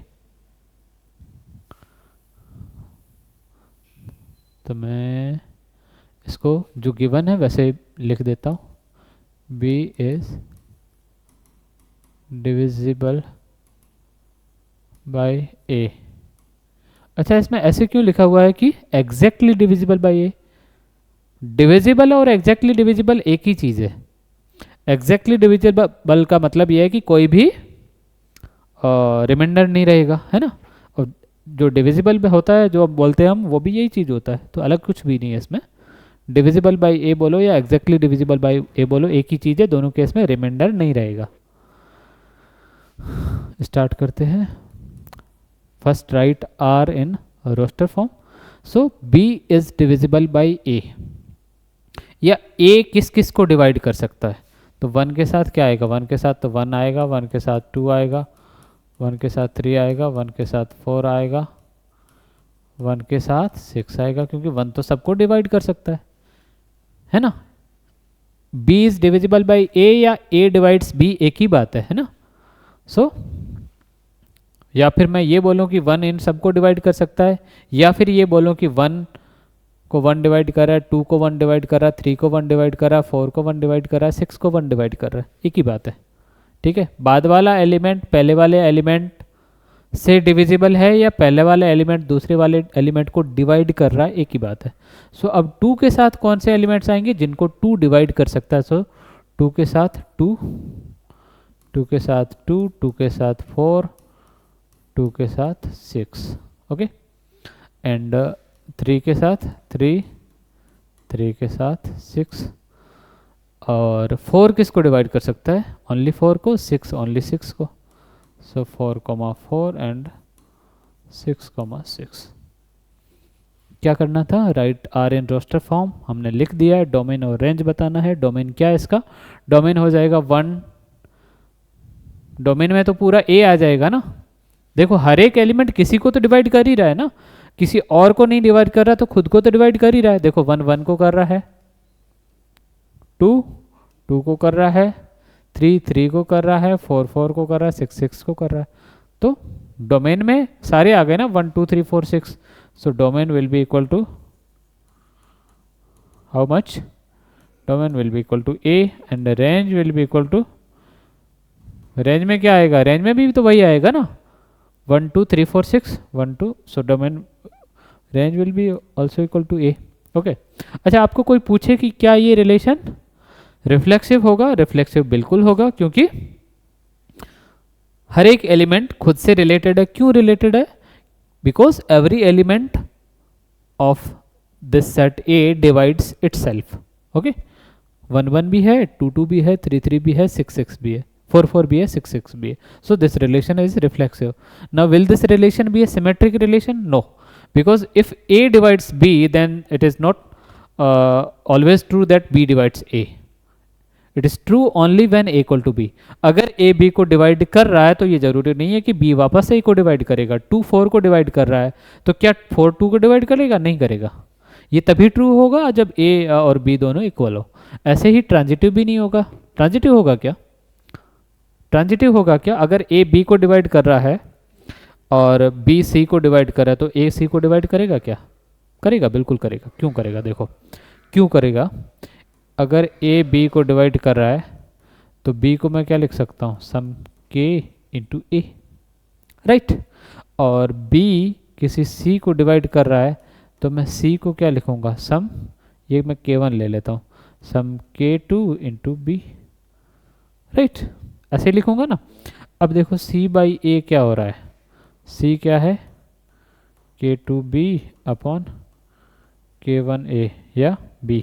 तो मैं इसको जो गिवन है वैसे लिख देता हूँ. B is divisible by A. अच्छा, इसमें ऐसे क्यों लिखा हुआ है कि exactly divisible by A? Divisible और एग्जैक्टली डिविजिबल एक ही चीज़ है. एग्जैक्टली डिविजिबल का मतलब यह है कि कोई भी रिमाइंडर नहीं रहेगा, है ना. और जो डिविजिबल में होता है, जो अब बोलते हैं हम, वो भी यही चीज़ होता है, तो अलग कुछ भी नहीं है इसमें. डिविजिबल बाई ए बोलो या एग्जैक्टली डिविजिबल बाई ए बोलो, एक ही चीज़ है, दोनों केस में रिमाइंडर नहीं रहेगा. स्टार्ट करते हैं. First write R in roster form. So B is divisible by A. या ए किस किस को डिवाइड कर सकता है? तो 1 के साथ क्या आएगा? 1 के साथ तो 1 आएगा, 1 के साथ 2 आएगा, 1 के साथ 3 आएगा, 1 के साथ 4 आएगा, 1 के साथ 6 आएगा, क्योंकि 1 तो सबको डिवाइड कर सकता है ना. b is divisible by a या a डिवाइड्स b, एक ही बात है ना. सो या फिर मैं ये बोलूँ कि 1 इन सबको डिवाइड कर सकता है, या फिर ये बोलूँ कि 1 को 1 डिवाइड कर रहा है, 2 को 1 डिवाइड कर रहा है, 3 को 1 डिवाइड कर रहा है, 4 को 1 डिवाइड कर रहा है, 6 को 1 डिवाइड कर रहा है, एक ही बात है. ठीक है, बाद वाला एलिमेंट पहले वाले एलिमेंट से डिविजिबल है या पहले वाला एलिमेंट दूसरे वाले एलिमेंट को डिवाइड कर रहा है, एक ही बात है. सो अब 2 के साथ कौन से एलिमेंट्स आएंगे जिनको 2 डिवाइड कर सकता है? सो 2 के साथ 2, 2 के साथ 2, 2 के साथ 4, 2 के साथ 6. ओके, एंड 3 के साथ 3, 3 के साथ 6. और 4 किसको डिवाइड कर सकता है? ओनली 4 को, 6 ओनली 6 को. So 4,4 and 6,6. क्या करना था? Write R in roster form हमने लिख दिया है. डोमेन और रेंज बताना है. डोमेन क्या है इसका? डोमेन हो जाएगा 1. डोमेन में तो पूरा ए आ जाएगा ना. देखो, हर एक एलिमेंट किसी को तो डिवाइड कर ही रहा है ना, किसी और को नहीं डिवाइड कर रहा, तो खुद को तो डिवाइड कर ही रहा है. देखो, 1 1 को कर रहा है, 2 2 को कर रहा है, 3 3 को कर रहा है, 4 4 को कर रहा है, 6 6 को कर रहा है. तो डोमेन में सारे आ गए ना, 1 2 3 4 6. So domain will be equal to how much? Domain will be equal to A and range will be equal to, range में क्या आएगा? रेंज में भी तो वही आएगा ना, 1 2 3 4 6 1 2. So domain range will be also equal to A. Okay, अच्छा, आपको कोई पूछे कि क्या ये रिलेशन रिफ्लेक्सिव होगा? रिफ्लेक्सिव बिल्कुल होगा, क्योंकि हर एक एलिमेंट खुद से रिलेटेड है. क्यों रिलेटेड है? Because every element of this set A divides itself. Okay, 1 1 भी है, 2 2 भी है, 3 3 भी है, 6 6 भी है. 4 भी है, 6 भी है. So this relation is reflexive. Now will this relation be a symmetric relation? No, because if A divides B, then it is not always true that B divides A. It is true only when A equal to B. अगर A B को divide कर रहा है तो ये जरूरी नहीं है कि बी वापस ए को डिवाइड करेगा. 2 4 को डिवाइड कर रहा है तो क्या 4 2 को डिवाइड करेगा? नहीं करेगा. ये तभी ट्रू होगा जब ए और बी दोनों इक्वल हो. ऐसे ही ट्रांजिटिव भी नहीं होगा. ट्रांजिटिव होगा क्या? ट्रांजिटिव होगा क्या? अगर ए बी को डिवाइड कर रहा है और बी सी को डिवाइड कर रहा है तो ए सी को डिवाइड करेगा क्या? करेगा, बिल्कुल करेगा. क्यों करेगा? देखो क्यों करेगा. अगर ए बी को डिवाइड कर रहा है तो बी को मैं क्या लिख सकता हूँ? सम के इंटू ए, राइट. और बी किसी सी को डिवाइड कर रहा है तो मैं सी को क्या लिखूँगा? सम, ये मैं k1 ले लेता हूँ, सम k2 इंटू बी, राइट. ऐसे लिखूँगा ना. अब देखो c बाई ए क्या हो रहा है? c क्या है? k2b अपॉन k1a या b.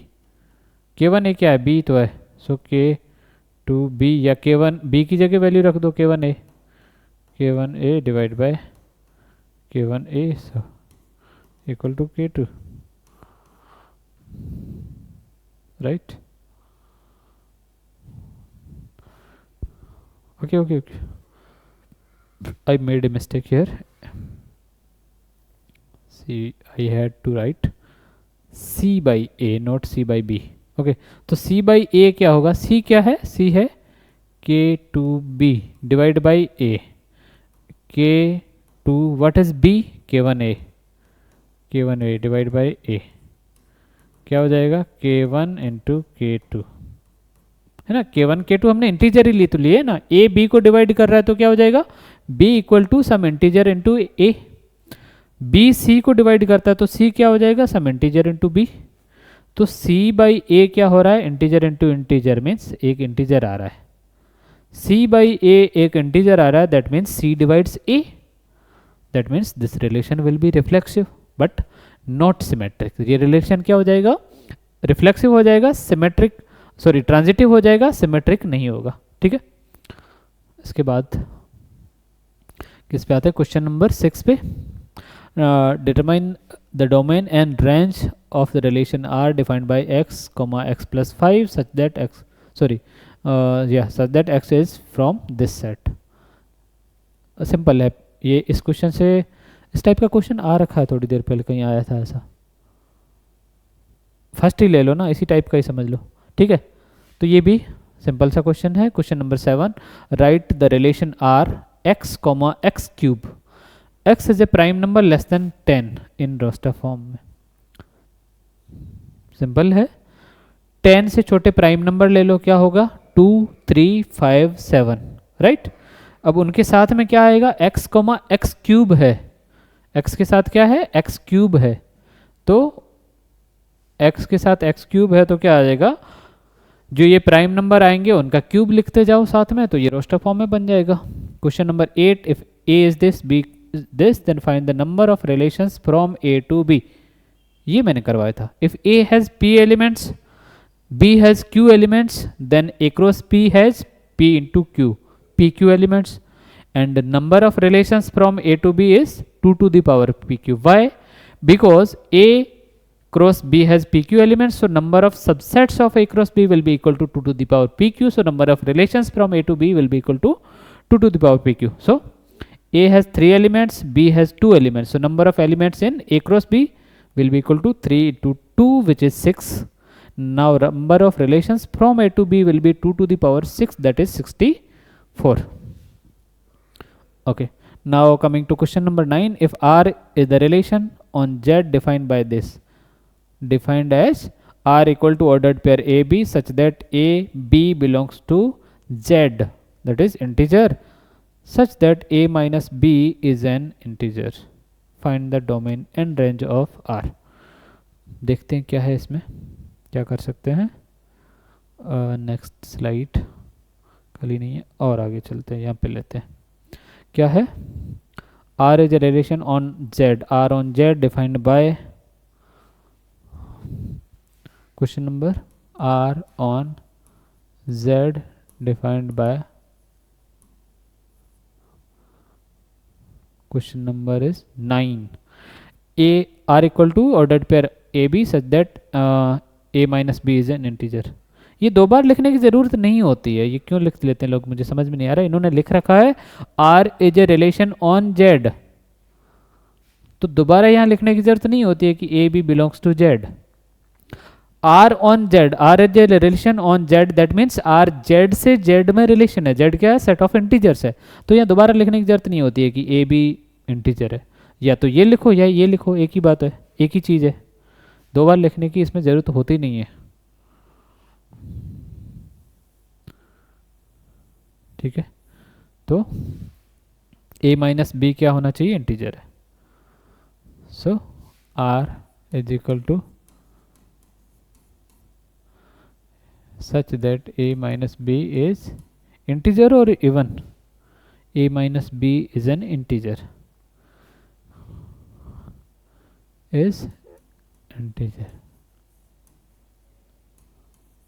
k1a क्या है? b तो है. सो k2b या k1 b की जगह वैल्यू रख दो k1a divide by k1a equal to k2, right. okay. I made a mistake here. See, I had to write c by a, not c by b. Okay तो c by A क्या होगा? c क्या है? c है k2b divide by a. k2 what is b? k1a divide by a. क्या हो जाएगा? k1 into k2, है ना. k1 k2 हमने इंटीजर ही ली तो लिए ना. a b को डिवाइड कर रहा है तो क्या हो जाएगा? b equal to some integer into a. b c को डिवाइड करता है तो c क्या हो जाएगा? Some integer into b. तो c बाई ए क्या हो रहा है? इंटीजर इंटू इंटीजर मीन्स एक इंटीजर आ रहा है. c बाई ए एक इंटीजर आ रहा है, that means c divides a. That means this relation will be reflexive but not symmetric. ये रिलेशन क्या हो जाएगा? रिफ्लेक्सिव हो जाएगा, सिमेट्रिक सॉरी ट्रांजिटिव हो जाएगा, सिमेट्रिक नहीं होगा. ठीक है. इसके बाद किस पे आते हैं? क्वेश्चन नंबर 6 पे. Determine the domain and range of the relation R defined by x comma x plus 5 such that such that x is from this set. Simple है ये. इस क्वेश्चन से इस टाइप का क्वेश्चन आ रखा है, थोड़ी देर पहले कहीं आया था ऐसा. फर्स्ट ही ले लो ना, इसी टाइप का ही समझ लो. ठीक है. तो ये भी सिंपल सा क्वेश्चन है. Question number 7, write the relation R x comma x cube. x is a prime number less than 10 in roster form में. सिंपल है. 10 से छोटे प्राइम नंबर ले लो, क्या होगा? 2 3 5 7, राइट. अब उनके साथ में क्या आएगा? x कोमा एक्स क्यूब है. x के साथ क्या है? x क्यूब है. तो x के साथ x क्यूब है तो क्या आ जाएगा? जो ये प्राइम नंबर आएंगे उनका क्यूब लिखते जाओ साथ में, तो ये रोस्टर फॉर्म में बन जाएगा. Question number 8, if a is this b this then find the number of relations from a to b. ये मैंने करवाया था. इफ a has p elements, b has q elements, then a cross p has p into q, pq elements, and number of relations from a to b is 2 to the power pq. Why? Because a cross b has pq elements, so number of subsets of a cross b will be equal to 2 to the power pq. So number of relations from a to b will be equal to 2 to the power pq. So a has 3 elements, b has 2 elements, so number of elements in a cross b will be equal to 3 into 2, which is 6. Now number of relations from a to b will be 2 to the power 6, that is 64. Okay. Now coming to question number 9, if R is the relation on Z defined by this, defined as R equal to ordered pair AB such that AB belongs to Z, that is integer, such that A minus B is an integer. Find the domain and range of R. देखते हैं क्या है इसमें, क्या कर सकते हैं. Next slide खाली नहीं है और आगे चलते हैं. यहाँ पे लेते हैं. क्या है? R is a relation on Z. R on Z defined by question number R on Z defined by question number is 9. A R equal to ordered pair A B such that A minus B is an integer. ये दो बार लिखने की ज़रूरत नहीं होती है, ये क्यों लिख लेते हैं लोग, मुझे समझ में नहीं आ रहा. इन्होंने लिख रखा है R is a relation on Z, तो दोबारा यहाँ लिखने की जरूरत नहीं होती है कि A B belongs to Z. R on Z, R is a relation on Z, that means R Z से जेड में रिलेशन है. जेड क्या है, सेट ऑफ इंटीजर्स है. तो यहाँ दोबारा लिखने की जरूरत नहीं होती है कि ए बी इंटीजर है. या तो ये लिखो या ये लिखो, एक ही बात है, एक ही चीज़ है. दो बार लिखने की इसमें ज़रूरत होती नहीं है. ठीक है, तो a माइनस बी क्या होना चाहिए, इंटीजर है. So r is equal to such that a minus B is integer और even. a minus B is an integer, is integer.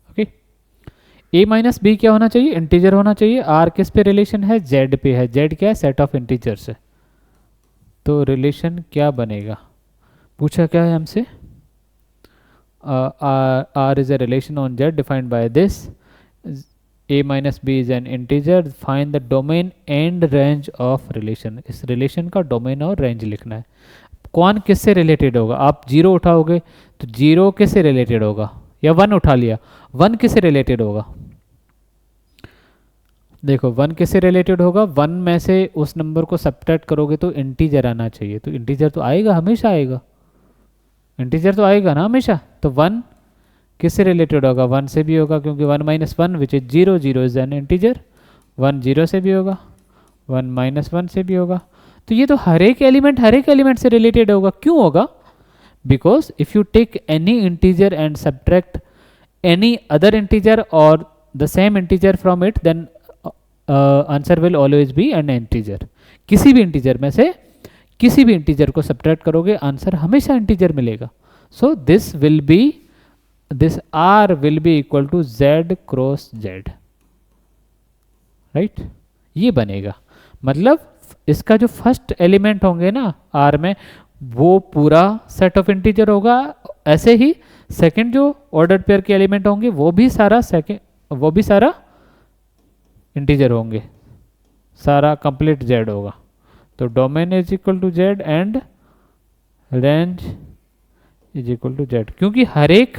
Okay, a minus B क्या होना चाहिए, इंटीजर होना चाहिए. r किस पे रिलेशन है, z पे है. z क्या है, सेट ऑफ इंटीजर्स है. तो रिलेशन क्या बनेगा, पूछा क्या है हमसे, r is a relation on z defined by this, a minus b is an integer, find the domain and range of relation. इस रिलेशन का डोमेन और रेंज लिखना है. कौन किससे रिलेटेड होगा, आप जीरो उठाओगे तो जीरो किससे रिलेटेड होगा, या वन उठा लिया, वन किससे रिलेटेड होगा. देखो वन किससे रिलेटेड होगा, वन में से उस नंबर को सब्ट्रैक्ट करोगे तो इंटीजर आना चाहिए. तो इंटीजर तो आएगा, हमेशा आएगा, इंटीजर तो आएगा ना हमेशा. तो वन किससे रिलेटेड होगा, वन से भी होगा, क्योंकि one minus one which is zero, zero is an integer. One zero से भी होगा, वन माइनस वन से भी होगा. तो ये तो हर एक एलिमेंट से रिलेटेड होगा. क्यों होगा, because if you take any integer and subtract any other integer और the same integer from it, then answer will always be an integer. किसी भी इंटीजर में से किसी भी इंटीजर को सब्ट्रैक्ट करोगे, आंसर हमेशा इंटीजर मिलेगा. So this will be, this R will be equal to Z cross Z, right. ये बनेगा, मतलब इसका जो फर्स्ट एलिमेंट होंगे ना आर में, वो पूरा सेट ऑफ इंटीजर होगा. ऐसे ही सेकंड जो ऑर्डर्ड पेयर के एलिमेंट होंगे वो भी सारा इंटीजर होंगे, सारा कंप्लीट जेड होगा. तो domain is equal to Z and range is equal to Z, क्योंकि हर एक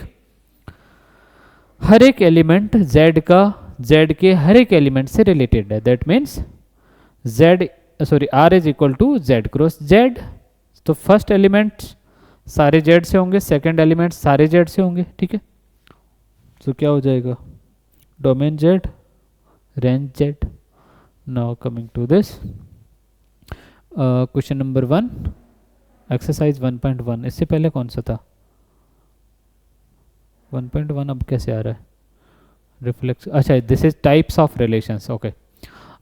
एलिमेंट जेड के हर एक एलिमेंट से रिलेटेड है. That means R is equal to Z cross Z. तो फर्स्ट एलिमेंट सारे जेड से होंगे, सेकंड एलिमेंट सारे जेड से होंगे. ठीक है, तो क्या हो जाएगा, domain Z, range Z. Now coming to this question number 1, exercise 1.1. इससे पहले कौन सा था, 1.1 अब कैसे आ रहा है, रिफ्लेक्स. अच्छा, this is types of relations. Okay,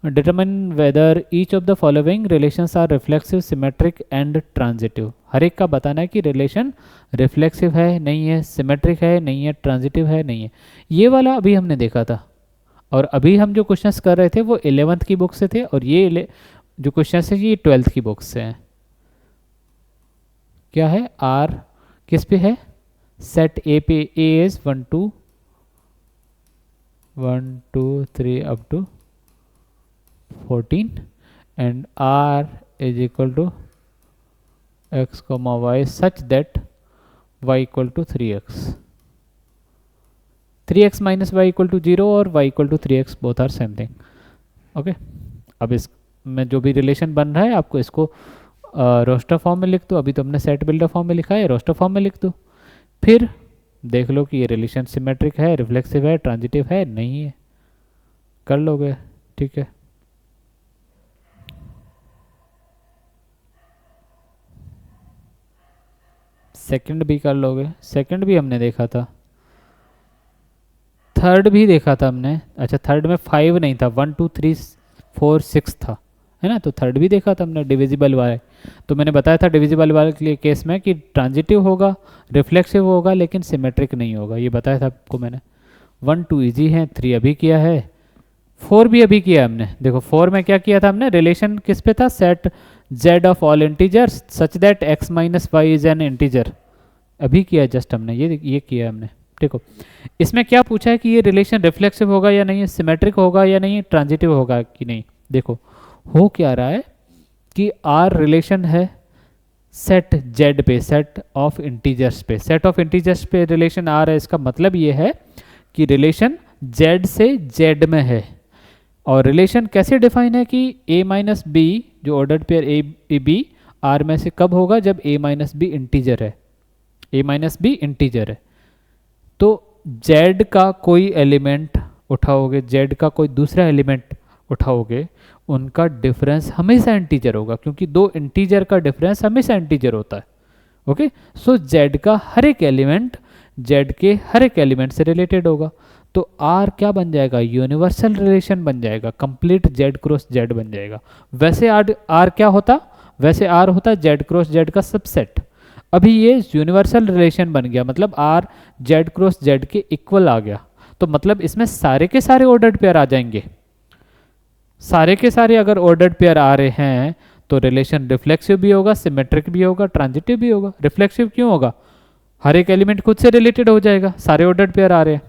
determine whether each of the following relations are reflexive, symmetric and transitive. हर एक का बताना है कि रिलेशन रिफ्लेक्सिव है नहीं है, सिमेट्रिक है नहीं है, ट्रांजिटिव है नहीं है. ये वाला अभी हमने देखा था, और अभी हम जो क्वेश्चंस कर रहे थे वो 11th की बुक से थे, और ये जो क्वेश्चंस है ये 12th की बुक से हैं. क्या है, आर किस पे है, सेट ए पे. A is 1 2 3 up to 14 and r is equal to x comma y such that y equal to 3x. 3x minus y equal to 0 और y equal to 3x both are same thing. Okay, अब इस में जो भी relation बन रहा है आपको इसको रोस्टर फॉर्म में लिख दो. अभी तो हमने सेट बिल्डर फॉर्म में लिखा है, रोस्टर फॉर्म में लिख दो. फिर देख लो कि ये रिलेशन सिमेट्रिक है, रिफ्लेक्सिव है, ट्रांजिटिव है नहीं है, कर लोगे. ठीक है, सेकंड भी कर लोगे. सेकंड भी हमने देखा था, थर्ड भी देखा था हमने. अच्छा, थर्ड में 5 नहीं था, 1 2 3 4 6 था, है ना. तो थर्ड भी देखा था हमने, डिविजिबल वाले. तो मैंने बताया था डिविजिबल वाले के लिए केस में कि ट्रांजिटिव होगा, रिफ्लेक्सिव होगा, लेकिन सिमेट्रिक नहीं होगा. ये बताया था आपको मैंने. 1 2 ईजी है, 3 अभी किया है, 4 भी अभी किया हमने. देखो 4 में क्या किया था हमने, रिलेशन किस पे था, set z of all integers such that x minus Y is an integer. अभी किया जस्ट हमने, ये किया हमने। देखो इसमें क्या पूछा है कि ये रिलेशन रिफ्लेक्सिव होगा या नहीं, सिमेट्रिक होगा या नहीं, ट्रांजिटिव होगा कि नहीं। देखो हो क्या रहा है कि आर रिलेशन है सेट जेड पे, सेट ऑफ इंटीजर्स पे, सेट ऑफ इंटीजर्स पे रिलेशन आर है। इसका मतलब ये है कि रिलेशन जेड से जेड में है। और रिलेशन कैसे डिफाइन है कि a माइनस बी जो ऑर्डर्ड पेयर ए बी आर में से कब होगा, जब a माइनस बी इंटीजर है, a माइनस बी इंटीजर है। तो z का कोई एलिमेंट उठाओगे, z का कोई दूसरा एलिमेंट उठाओगे, उनका डिफरेंस हमेशा इंटीजर होगा, क्योंकि दो इंटीजर का डिफरेंस हमेशा इंटीजर होता है। ओके, सो z का हर एक एलिमेंट z के हर एक एलिमेंट से रिलेटेड होगा। तो R क्या बन जाएगा, यूनिवर्सल रिलेशन बन जाएगा, कंप्लीट Z क्रॉस Z बन जाएगा। वैसे R क्या होता, वैसे R होता Z क्रॉस Z का सबसेट। अभी ये यूनिवर्सल रिलेशन बन गया, मतलब R Z क्रॉस Z के इक्वल आ गया। तो मतलब इसमें सारे के सारे ऑर्डर्ड पेयर आ जाएंगे। सारे के सारे अगर ऑर्डर्ड पेयर आ रहे हैं तो रिलेशन रिफ्लेक्सिव भी होगा, सिमेट्रिक भी होगा, ट्रांजिटिव भी होगा। रिफ्लेक्सिव क्यों होगा, हर एक एलिमेंट खुद से रिलेटेड हो जाएगा, सारे ऑर्डर्ड पेयर आ रहे हैं।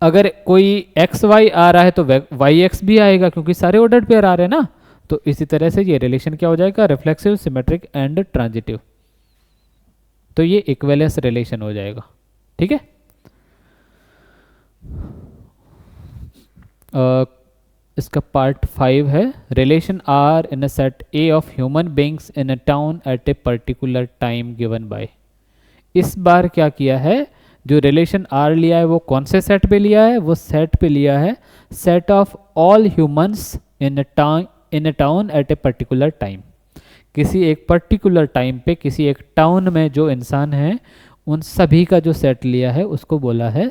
अगर कोई एक्स वाई आ रहा है तो वाई एक्स भी आएगा, क्योंकि सारे ऑर्डर्ड पेयर आ रहे हैं ना। तो इसी तरह से ये रिलेशन क्या हो जाएगा, रिफ्लेक्सिव, सिमेट्रिक एंड ट्रांजिटिव। तो ये इक्विवेलेंस रिलेशन हो जाएगा। ठीक है, इसका पार्ट 5 है, relation R in a set A of human beings in a town at a particular time given by. इस बार क्या किया है, जो रिलेशन आर लिया है वो कौन से सेट पे लिया है, वो सेट पे लिया है set of all humans in a town at a particular time. किसी एक पर्टिकुलर टाइम पे किसी एक टाउन में जो इंसान हैं उन सभी का जो सेट लिया है उसको बोला है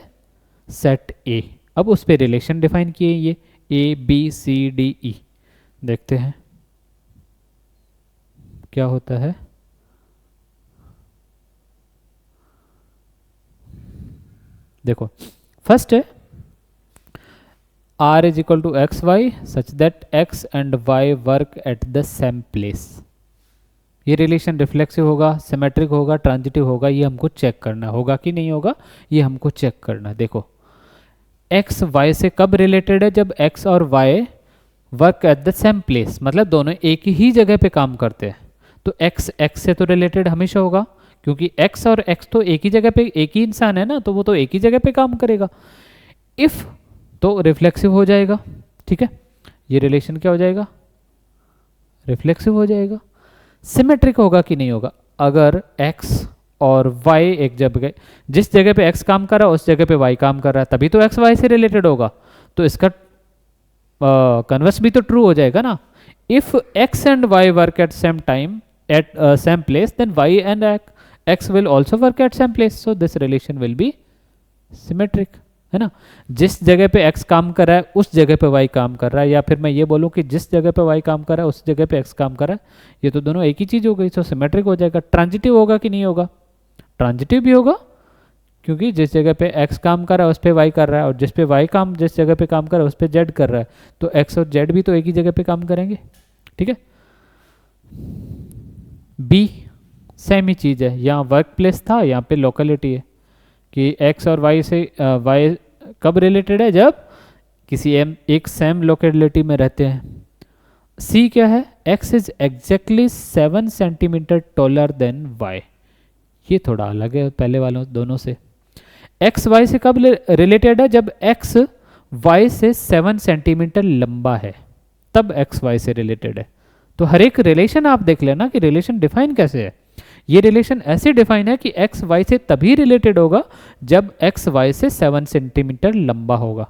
सेट ए। अब उस पे रिलेशन डिफाइन किए, ये ए बी सी डी ई। देखते हैं क्या होता है। देखो फर्स्ट है R is equal to X Y such that x and y work at the same place. ये रिलेशन रिफ्लेक्सिव होगा, सिमेट्रिक होगा, ट्रांजिटिव होगा, ये हमको चेक करना होगा कि नहीं होगा, ये हमको चेक करना। देखो x y से कब रिलेटेड है, जब x और y work at the same place, मतलब दोनों एक ही जगह पे काम करते हैं। तो x से तो रिलेटेड हमेशा होगा, क्योंकि x और x तो एक ही जगह पे, एक ही इंसान है ना, तो वो तो एक ही जगह पे काम करेगा। इफ तो रिफ्लेक्सिव हो जाएगा। ठीक है, ये रिलेशन क्या हो जाएगा, रिफ्लेक्सिव हो जाएगा। सिमेट्रिक होगा कि नहीं होगा, अगर x और y एक जगह, जिस जगह पे x काम कर रहा है उस जगह पे y काम कर रहा है, तभी तो x y से रिलेटेड होगा। तो इसका कन्वर्स भी तो ट्रू हो जाएगा ना। If x and y work eight same time at same place, then y and x will also work at same place, so this relation will be symmetric, है ना। जिस जगह पे x काम कर रहा है उस जगह पे y काम कर रहा है, या फिर मैं ये बोलूँ कि जिस जगह पे y काम कर रहा है उस जगह पे x काम कर रहा है, ये तो दोनों एक ही चीज हो गई, तो सिमेट्रिक हो जाएगा। ट्रांजिटिव होगा कि नहीं होगा, ट्रांजिटिव भी होगा, क्योंकि जिस जगह पे x काम कर रहा है उस पे y कर रहा है, और जिस जगह पे काम कर रहा है उस पे z कर रहा है, तो x और z भी तो एक ही जगह पे काम करेंगे। ठीक है, बी सेम ही चीज़ है, यहाँ वर्क प्लेस था, यहाँ पे लोकेलिटी है कि x और y से y कब रिलेटेड है, जब किसी एक सेम लोकेलिटी में रहते हैं। सी क्या है, x is exactly 7 centimetre taller than y। ये थोड़ा अलग है पहले वालों दोनों से। x y से कब रिलेटेड है, जब x y से 7 सेंटीमीटर लंबा है, तब x y से रिलेटेड है। तो हर एक रिलेशन आप देख लेना कि रिलेशन डिफाइन कैसे है। ये रिलेशन ऐसे डिफाइन है कि x y से तभी रिलेटेड होगा जब x y से 7 सेंटीमीटर लंबा होगा।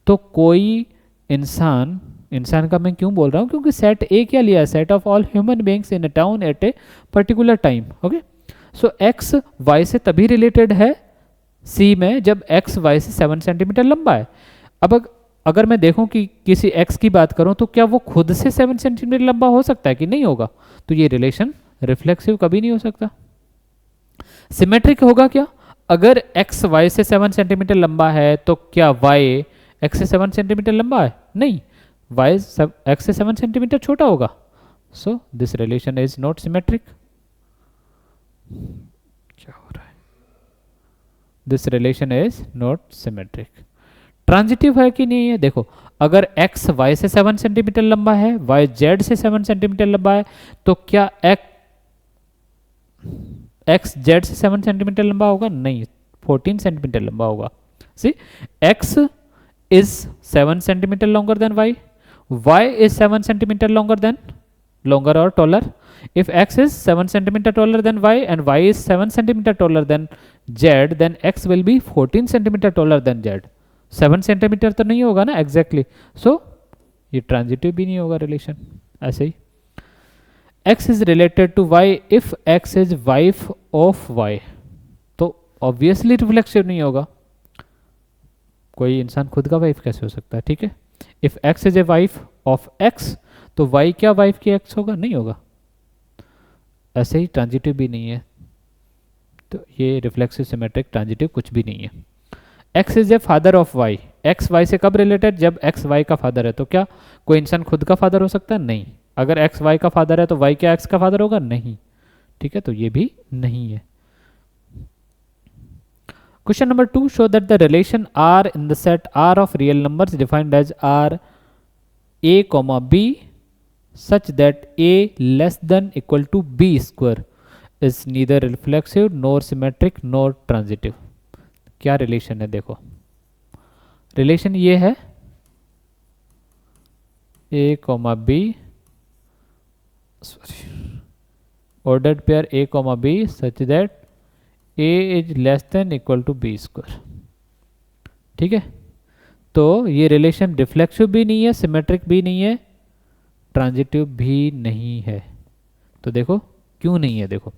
तो कोई इंसान का मैं क्यों बोल रहा हूँ, क्योंकि सेट ए क्या लिया है, set of all human beings in a town at a particular time. Okay, so x y से तभी रिलेटेड है सी में जब x y से 7 सेंटीमीटर लंबा है। अब अगर मैं देखूं कि किसी x की बात करूं तो क्या वो खुद से 7 सेंटीमीटर लंबा हो सकता है कि नहीं होगा, तो ये रिलेशन रिफ्लेक्सिव कभी नहीं हो सकता। सिमेट्रिक होगा क्या, अगर x y से 7 सेंटीमीटर लंबा है तो क्या y x से 7 सेंटीमीटर लंबा है, नहीं, y x से 7 सेंटीमीटर छोटा होगा, so this relation is not symmetric. क्या हो रहा है? This relation is not symmetric. Transitive है कि नहीं है? देखो, अगर x y से 7 सेंटीमीटर लंबा है, y z से 7 सेंटीमीटर लंबा है, तो क्या x z से 7 सेंटीमीटर लंबा होगा? नहीं, 14 सेंटीमीटर लंबा होगा। सी, x is 7 centimeter longer than y is 7 centimeter longer or taller. If x is 7 centimeter taller than y and y is 7 centimeter taller than z, then x will be 14 centimeter taller than z. 7 centimetre तो नहीं होगा ना exactly, सो ये transitive भी नहीं होगा relation. ऐसे ही x is related to y if x is wife of y, तो ऑब्वियसली रिफ्लेक्सिव नहीं होगा। कोई इंसान खुद का वाइफ कैसे हो सकता है? ठीक है, if x is a wife of x, तो y क्या वाइफ की x होगा? नहीं होगा। ऐसे ही ट्रांजिटिव भी नहीं है, तो ये रिफ्लेक्सिव सिमेट्रिक ट्रांजिटिव कुछ भी नहीं है। x is a father of y, x y से कब रिलेटेड? जब x y का फादर है। तो क्या कोई इंसान खुद का फादर हो सकता है? नहीं। अगर x y का फादर है तो y क्या x का फादर होगा? नहीं। ठीक है, तो ये भी नहीं है। Question number 2, show that the relation R in the set R of real numbers defined as R A comma B such that A less than equal to B square is neither reflexive nor symmetric nor transitive। क्या relation है? देखो, relation ये है A comma B, ordered pair A comma B such that a is less than equal to B square. ठीक है, तो ये relation reflexive भी नहीं है, सिमेट्रिक भी नहीं है, ट्रांजिटिव भी नहीं है। तो देखो क्यों नहीं है। देखो,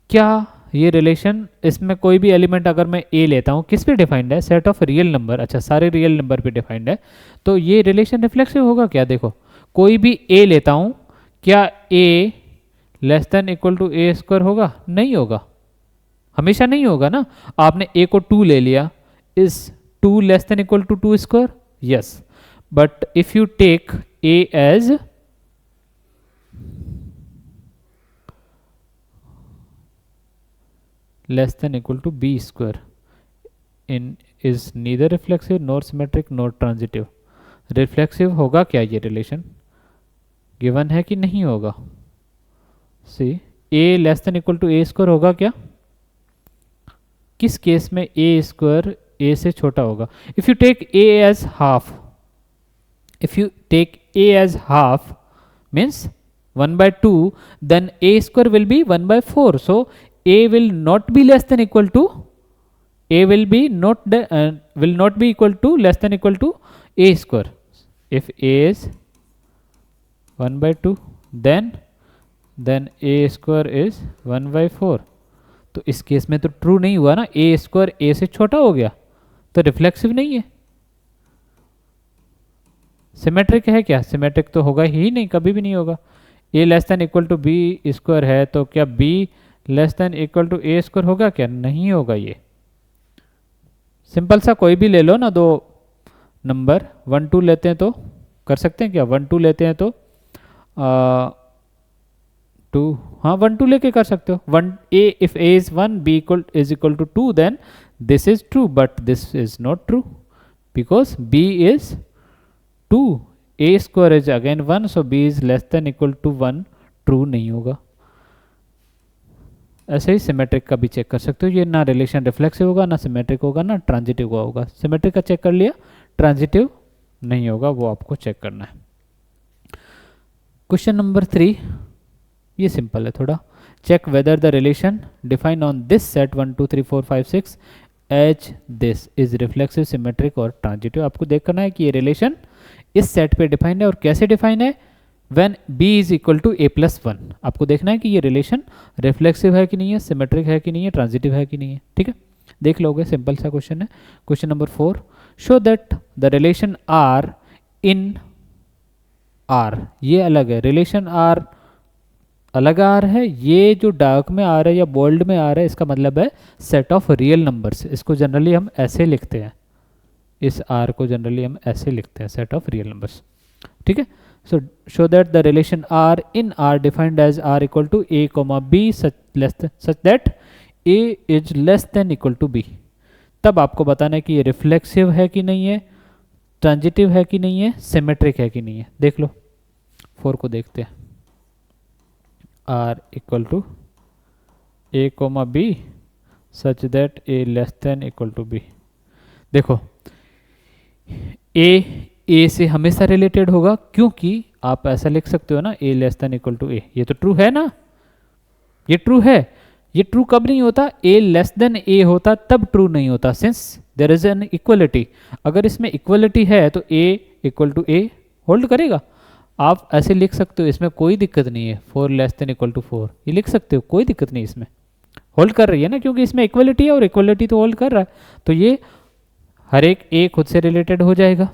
क्या ये रिलेशन, इसमें कोई भी एलिमेंट अगर मैं a लेता हूँ, किस पे डिफाइंड है? Set of real number. अच्छा, सारे रियल नंबर पे डिफाइंड है, तो ये रिलेशन रिफ्लेक्सिव होगा क्या? देखो, कोई भी a लेता हूँ, क्या a less than equal to A square होगा? नहीं होगा, हमेशा नहीं होगा ना। आपने a को 2 ले लिया, is 2 less than equal to 2 square? Yes, but if you take a as less than equal to B square in is neither reflexive nor symmetric nor transitive. Reflexive होगा क्या ये रिलेशन? गिवन है कि नहीं होगा? See, a less than equal to A square होगा क्या? किस केस में a स्क्वायर a से छोटा होगा? If you take a as half, if you take a as half means 1/2, then a square will be 1/4, so a will not be less than equal to, a will not be equal to less than equal to a square. If a is 1/2, then a square is 1/4। तो इस case में तो true नहीं हुआ ना, a square a से छोटा हो गया, तो रिफ्लेक्सिव नहीं है। सिमेट्रिक है क्या? सिमेट्रिक तो होगा ही नहीं, कभी भी नहीं होगा। a less than equal to B square है, तो क्या b less than equal to a square होगा क्या? नहीं होगा। ये सिंपल सा कोई भी ले लो ना, दो नंबर 1 2 लेते हैं तो कर सकते हैं क्या? 1 2 लेते हैं तो 2, हाँ 1 2 लेके कर सकते हो। 1 a, if a is 1 b is equal to 2, then this is true, but this is not true because b is 2, a square is again 1, so b is less than equal to 1, true नहीं होगा। ऐसे ही symmetric का भी check कर सकते हो, ये ना रिलेशन रिफ्लेक्सिव होगा, ना सिमेट्रिक होगा, ना ट्रांजिटिव का होगा। सिमेट्रिक का चेक कर लिया, ट्रांजिटिव नहीं होगा, वो आपको चेक करना है। क्वेश्चन नंबर 3, ये सिंपल है थोड़ा। Check whether the relation define on this set 1 2 3 4 5 6 H this is reflexive, symmetric और ट्रांजिटिव। आपको देख करना है कि ये रिलेशन इस सेट पे डिफाइंड है, और कैसे डिफाइन है? When b is equal to a+1। आपको देखना है कि ये रिलेशन रिफ्लेक्सिव है कि नहीं है, सिमेट्रिक है कि नहीं है, ट्रांजिटिव है कि नहीं है। ठीक है, देख लोगे, सिंपल सा क्वेश्चन है। Question number 4, show that the relation r in r, ये अलग है, रिलेशन r अलग आ रहा है। ये जो डार्क में आ रहा है या बोल्ड में आ रहा है, इसका मतलब है सेट ऑफ रियल नंबर्स। इसको जनरली हम ऐसे लिखते हैं, इस आर को जनरली हम ऐसे लिखते हैं, सेट ऑफ रियल नंबर्स। ठीक है, So show that the relation R in R defined as R equal to A comma B such that A is less than equal to B. तब आपको बताना है कि ये रिफ्लेक्सिव है कि नहीं है, ट्रांजिटिव है कि नहीं है, सिमेट्रिक है कि नहीं है. देख लो 4 को देखते हैं. R equal to A comma B such that A less than equal to B. देखो A से हमेशा रिलेटेड होगा, क्योंकि आप ऐसा लिख सकते हो ना A less than equal to A. ये तो ट्रू है ना, ये ट्रू है. ये ट्रू कब नहीं होता, A लेस देन A होता तब ट्रू नहीं होता, since there is an equality. अगर इसमें इक्वलिटी है तो A equal to A hold करेगा. आप ऐसे लिख सकते हो, इसमें कोई दिक्कत नहीं है. 4 लेस देन इक्वल टू 4 ये लिख सकते हो, कोई दिक्कत नहीं. इसमें होल्ड कर रही है ना, क्योंकि इसमें इक्वलिटी है और इक्वलिटी तो होल्ड कर रहा है. तो ये हर एक A खुद से रिलेटेड हो जाएगा.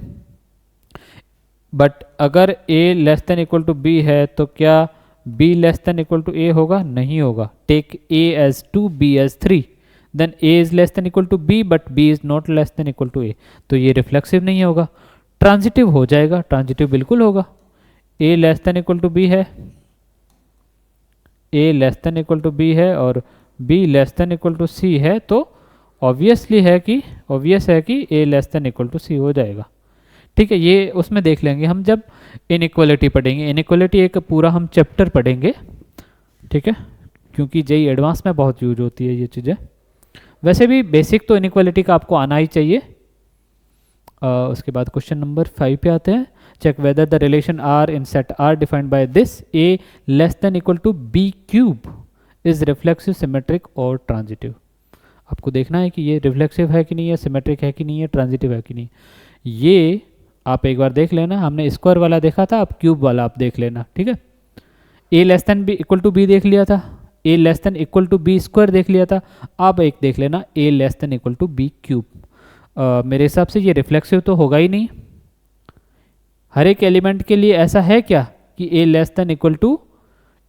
बट अगर A less than equal to B है तो क्या B less than equal to A होगा? नहीं होगा. Take A as 2 B as 3, then A is less than equal to B but B is not less than equal to A. तो ये reflexive नहीं होगा, ट्रांजिटिव हो जाएगा. ट्रांजिटिव बिल्कुल होगा. A less than equal to B है, A less than equal to B है और B less than equal to C है, तो ऑब्वियस है कि A less than equal to C हो जाएगा. ठीक है, ये उसमें देख लेंगे हम जब इनइक्वालिटी पढ़ेंगे. इनइक्वालिटी एक पूरा हम चैप्टर पढ़ेंगे, ठीक है, क्योंकि जेई एडवांस में बहुत यूज होती है ये चीज़ें. वैसे भी बेसिक तो इनइक्वालिटी का आपको आना ही चाहिए. उसके बाद क्वेश्चन नंबर 5 पे आते हैं. Check whether the relation R in set R defined by this A less than equal to B cube is reflexive, symmetric और ट्रांजिटिव. आपको देखना है कि ये रिफ्लेक्सिव है कि नहीं है, सिमेट्रिक है कि नहीं है, ट्रांजिटिव है कि नहीं. ये आप एक बार देख लेना. हमने स्क्वायर वाला देखा था, अब क्यूब वाला आप देख लेना. ठीक है, A less than B equal to B देख लिया था, A less than equal to B square देख लिया था. अब एक देख लेना A less than equal to B cube. मेरे हिसाब से ये रिफ्लेक्सिव तो होगा ही नहीं. हर एक एलिमेंट के लिए ऐसा है क्या कि A less than equal to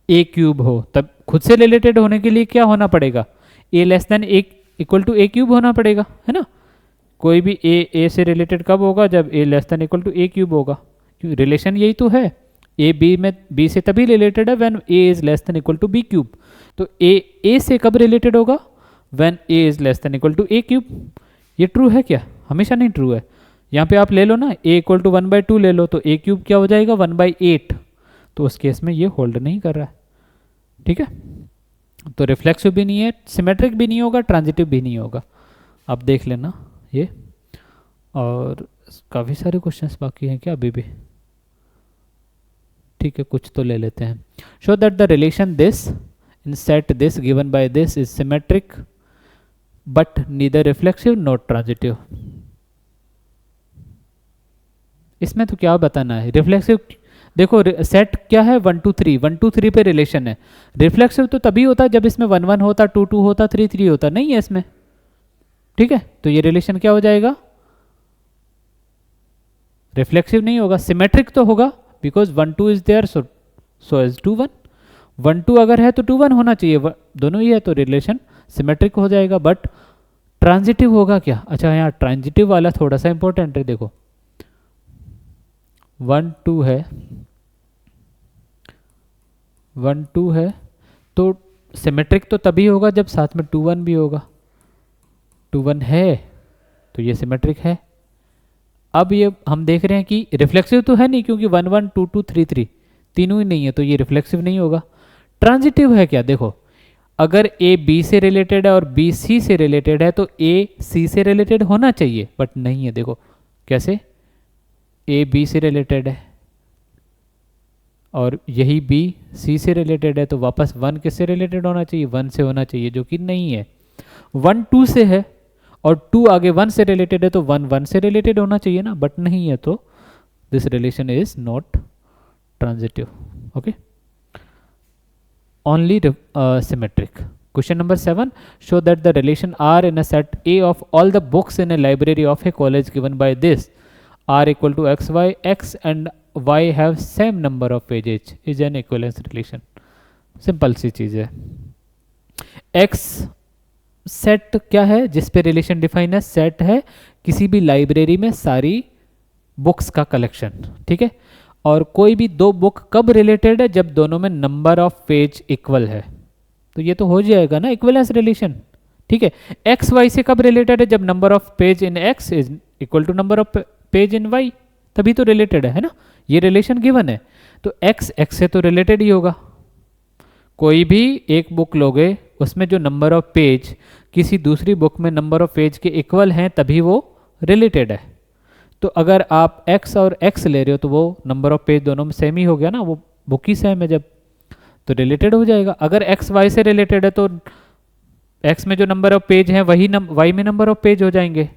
A cube हो? तब खुद से रिलेटेड होने के लिए क्या होना पड़ेगा? A less than equal to A cube होना पड़ेगा, है ना. कोई भी A से रिलेटेड कब होगा? जब A less than equal to A cube होगा. रिलेशन यही तो है. A B में B से तभी रिलेटेड है when A is less than equal to B cube. तो A से कब रिलेटेड होगा? When A is less than equal to A cube. ये ट्रू है क्या? हमेशा नहीं ट्रू है. यहाँ पे आप ले लो ना A इक्वल टू 1/2 ले लो, तो A क्यूब क्या हो जाएगा? 1/8. तो उस केस में ये होल्ड नहीं कर रहा है. ठीक है, तो रिफ्लेक्सिव भी नहीं है, सिमेट्रिक भी नहीं होगा, ट्रांजिटिव भी नहीं होगा. आप देख लेना ये. और काफ़ी सारे क्वेश्चंस बाकी हैं क्या अभी भी? ठीक है, कुछ तो ले लेते हैं. Show that the relation this in set this given by this is symmetric but neither reflexive not transitive. इसमें तो क्या बताना है? रिफ्लेक्सिव देखो, सेट क्या है? 1 2 3, 1 2 3 पे रिलेशन है. रिफ्लेक्सिव तो तभी होता जब इसमें 1 1 होता, 2 2 होता, 3 3 होता. नहीं है इसमें. ठीक है, तो ये रिलेशन क्या हो जाएगा? रिफ्लेक्सिव नहीं होगा. सिमेट्रिक तो होगा because 1 2 is there, so is 2 1. 1 2 अगर है तो 2 1 होना चाहिए. दोनों ही है तो रिलेशन सिमेट्रिक हो जाएगा. बट ट्रांजिटिव होगा क्या? अच्छा, यहाँ ट्रांजिटिव वाला थोड़ा सा इंपॉर्टेंट है. देखो 1 2 है, 1 2 है तो सिमेट्रिक तो तभी होगा जब साथ में 2 1 भी होगा. 2 1 है तो ये सिमेट्रिक है. अब ये हम देख रहे हैं कि रिफ्लेक्सिव तो है नहीं, क्योंकि 1 1 2 2 3 3 तीनों ही नहीं है, तो ये रिफ्लेक्सिव नहीं होगा. ट्रांजिटिव है क्या? देखो, अगर A B से रिलेटेड है और B C से रिलेटेड है तो A C से रिलेटेड होना चाहिए, बट नहीं है. देखो कैसे? A B से रिलेटेड है और यही B C से रिलेटेड है, तो वापस 1 किससे रिलेटेड होना चाहिए? 1 से होना चाहिए, जो कि नहीं है. 1 2 से है और 2 आगे 1 से रिलेटेड है, तो 1 1 से रिलेटेड होना चाहिए ना, बट नहीं है. तो this relation is not transitive. Okay, only symmetric. Question number 7. Show that the relation R in a set A of all the books in a library of a college given by this R equal to x, y, x and y have same number of pages is an equivalence relation. Simple सी चीज़ है. X set क्या है जिस पे relation define है? Set है किसी भी लाइब्रेरी में सारी बुक्स का कलेक्शन. ठीक है, और कोई भी दो बुक कब रिलेटेड है, जब दोनों में नंबर ऑफ पेज इक्वल है। तो ये तो हो जाएगा ना इक्वलेंस रिलेशन। ठीक है, एक्स वाई से कब रिलेटेड है, जब number of page in X is equal to number of page in Y, तभी तो रिलेटेड है ना। ये रिलेशन गिवन है, तो एक्स एक्स से तो रिलेटेड ही होगा। कोई भी एक बुक लोगे, उसमें जो नंबर ऑफ पेज किसी दूसरी बुक में नंबर ऑफ पेज के इक्वल हैं, तभी वो रिलेटेड है। तो अगर आप x और x ले रहे हो, तो वो नंबर ऑफ पेज दोनों में सेम ही हो गया ना, वो बुक ही सेम है जब, तो रिलेटेड हो जाएगा। अगर x y से रिलेटेड है, तो x में जो नंबर ऑफ पेज है वही y में नंबर ऑफ पेज हो जाएंगे।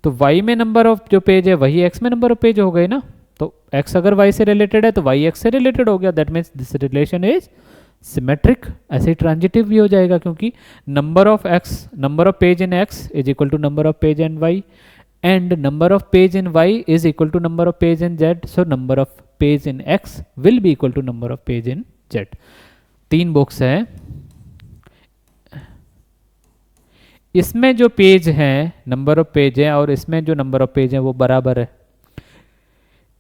तो y में नंबर ऑफ जो पेज है वही x में नंबर ऑफ पेज हो गए ना। तो x अगर y से रिलेटेड है, तो y x से रिलेटेड हो गया। That means this relation is symmetric. ऐसे ट्रांजिटिव भी हो जाएगा, क्योंकि number of page in x is equal to number of page in y, and number of page in y is equal to number of page in z, so number of page in x will be equal to number of page in z। तीन books हैं, इसमें जो page हैं number of page है, और इसमें जो number of page है वो बराबर है।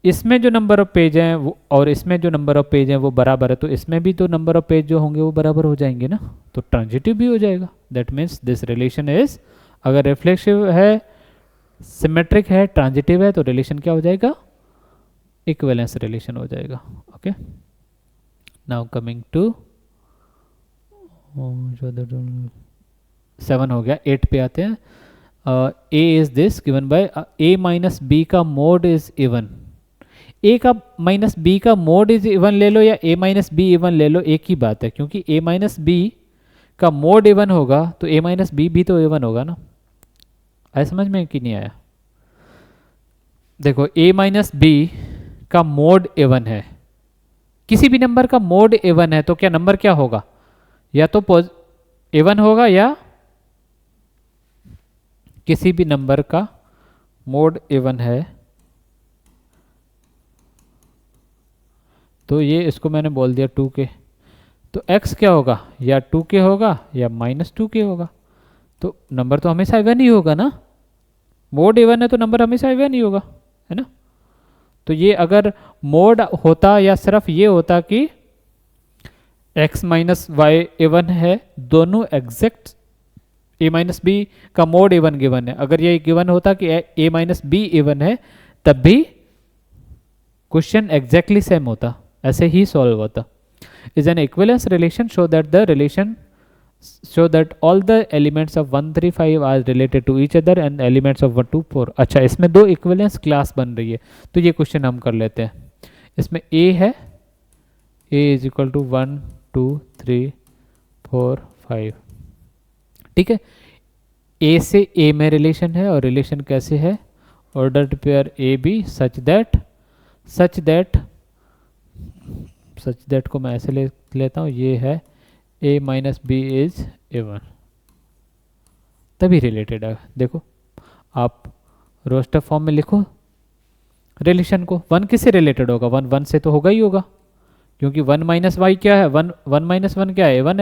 इसमें जो नंबर ऑफ पेज है वो और इसमें जो नंबर ऑफ पेज है वो बराबर है, तो इसमें भी तो नंबर ऑफ पेज जो होंगे वो बराबर हो जाएंगे ना, तो ट्रांजिटिव भी हो जाएगा। That means this relation is, अगर रिफ्लेक्सिव है, सिमेट्रिक है, ट्रांजिटिव है, तो रिलेशन क्या हो जाएगा, इक्विवेलेंस रिलेशन हो जाएगा। ओके, नाउ कमिंग टू 7 हो गया, 8 पे आते हैं। A is this given by A minus B का मोड इज इवन। ए का माइनस बी का मोड इज इवन ले लो या ए माइनस बी इवन ले लो, एक ही बात है, क्योंकि ए माइनस बी का मोड इवन होगा तो ए माइनस बी भी तो इवन होगा ना। आया समझ में कि नहीं आया? देखो, a माइनस बी का मोड इवन है, किसी भी नंबर का मोड इवन है, तो क्या नंबर क्या होगा, या तो इवन होगा या किसी भी नंबर का मोड इवन है, तो ये इसको मैंने बोल दिया 2k, तो x क्या होगा, या 2k होगा या माइनस 2k होगा। तो नंबर तो हमेशा इवन ही होगा ना, मोड इवन है तो नंबर हमेशा इवन ही होगा, है ना। तो ये अगर मोड होता या सिर्फ ये होता कि x माइनस वाई इवन है, दोनों एग्जैक्ट a माइनस बी का मोड इवन गिवन है, अगर ये गिवन होता कि a माइनस बी इवन है, तब भी क्वेश्चन एग्जैक्टली सेम होता, ऐसे ही सॉल्व होता। Is an equivalence relation show that all the elements of 1 3 5 are related to each other and elements of 1 2 4। अच्छा, इसमें दो इक्विवेलेंस क्लास बन रही है, तो ये क्वेश्चन हम कर लेते हैं। इसमें a है, a इज इक्वल टू 1 2 3 4 5, ठीक है। a से a में रिलेशन है, और रिलेशन कैसे है, ordered pair A B such that को मैं ऐसे लेता हूँ, ये है a minus B is even, तभी रिलेटेड है। देखो, आप रोस्टर फॉर्म में लिखो रिलेशन को, 1 किससे रिलेटेड होगा, 1 से तो होगा ही होगा, क्योंकि 1 माइनस वाई क्या है, 1 माइनस 1 क्या है, 1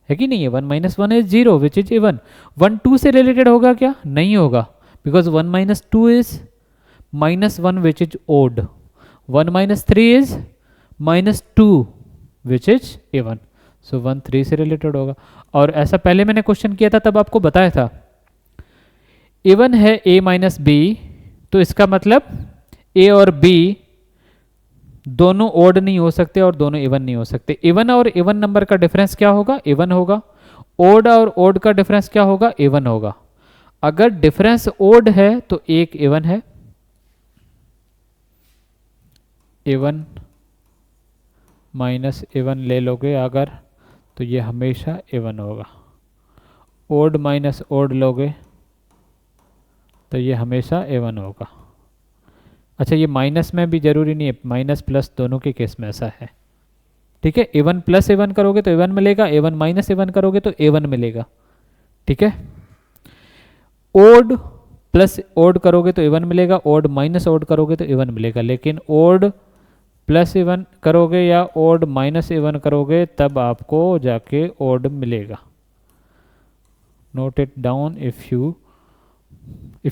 है कि नहीं है। 1 minus 1 is 0 which is even. 1 2 से रिलेटेड होगा क्या, नहीं होगा, because 1 minus 2 is minus 1 which is odd. 1 minus 3 is minus 2 which is even. So 1 3 से रिलेटेड होगा, और ऐसा पहले मैंने क्वेश्चन किया था तब आपको बताया था, इवन है a माइनस बी, तो इसका मतलब a और b दोनों ओड नहीं हो सकते और दोनों इवन नहीं हो सकते। इवन और इवन नंबर का डिफरेंस क्या होगा, इवन होगा। ओड और ओड का डिफरेंस क्या होगा, इवन होगा। अगर डिफरेंस ओड है तो एक इवन है, इवन माइनस इवन ले लोगे अगर, तो ये हमेशा इवन होगा। ओड माइनस ओड लोगे तो ये हमेशा इवन होगा। अच्छा, ये माइनस में भी जरूरी नहीं है, माइनस प्लस दोनों के केस में ऐसा है, ठीक है। इवन प्लस इवन करोगे तो इवन मिलेगा, इवन माइनस इवन करोगे तो इवन मिलेगा, ठीक है। ओड प्लस ओड करोगे तो इवन मिलेगा, ओड माइनस ओड करोगे तो इवन मिलेगा, लेकिन ओड प्लस इवन करोगे या ओड माइनस इवन करोगे तब आपको जाके ओड मिलेगा। Note it down if you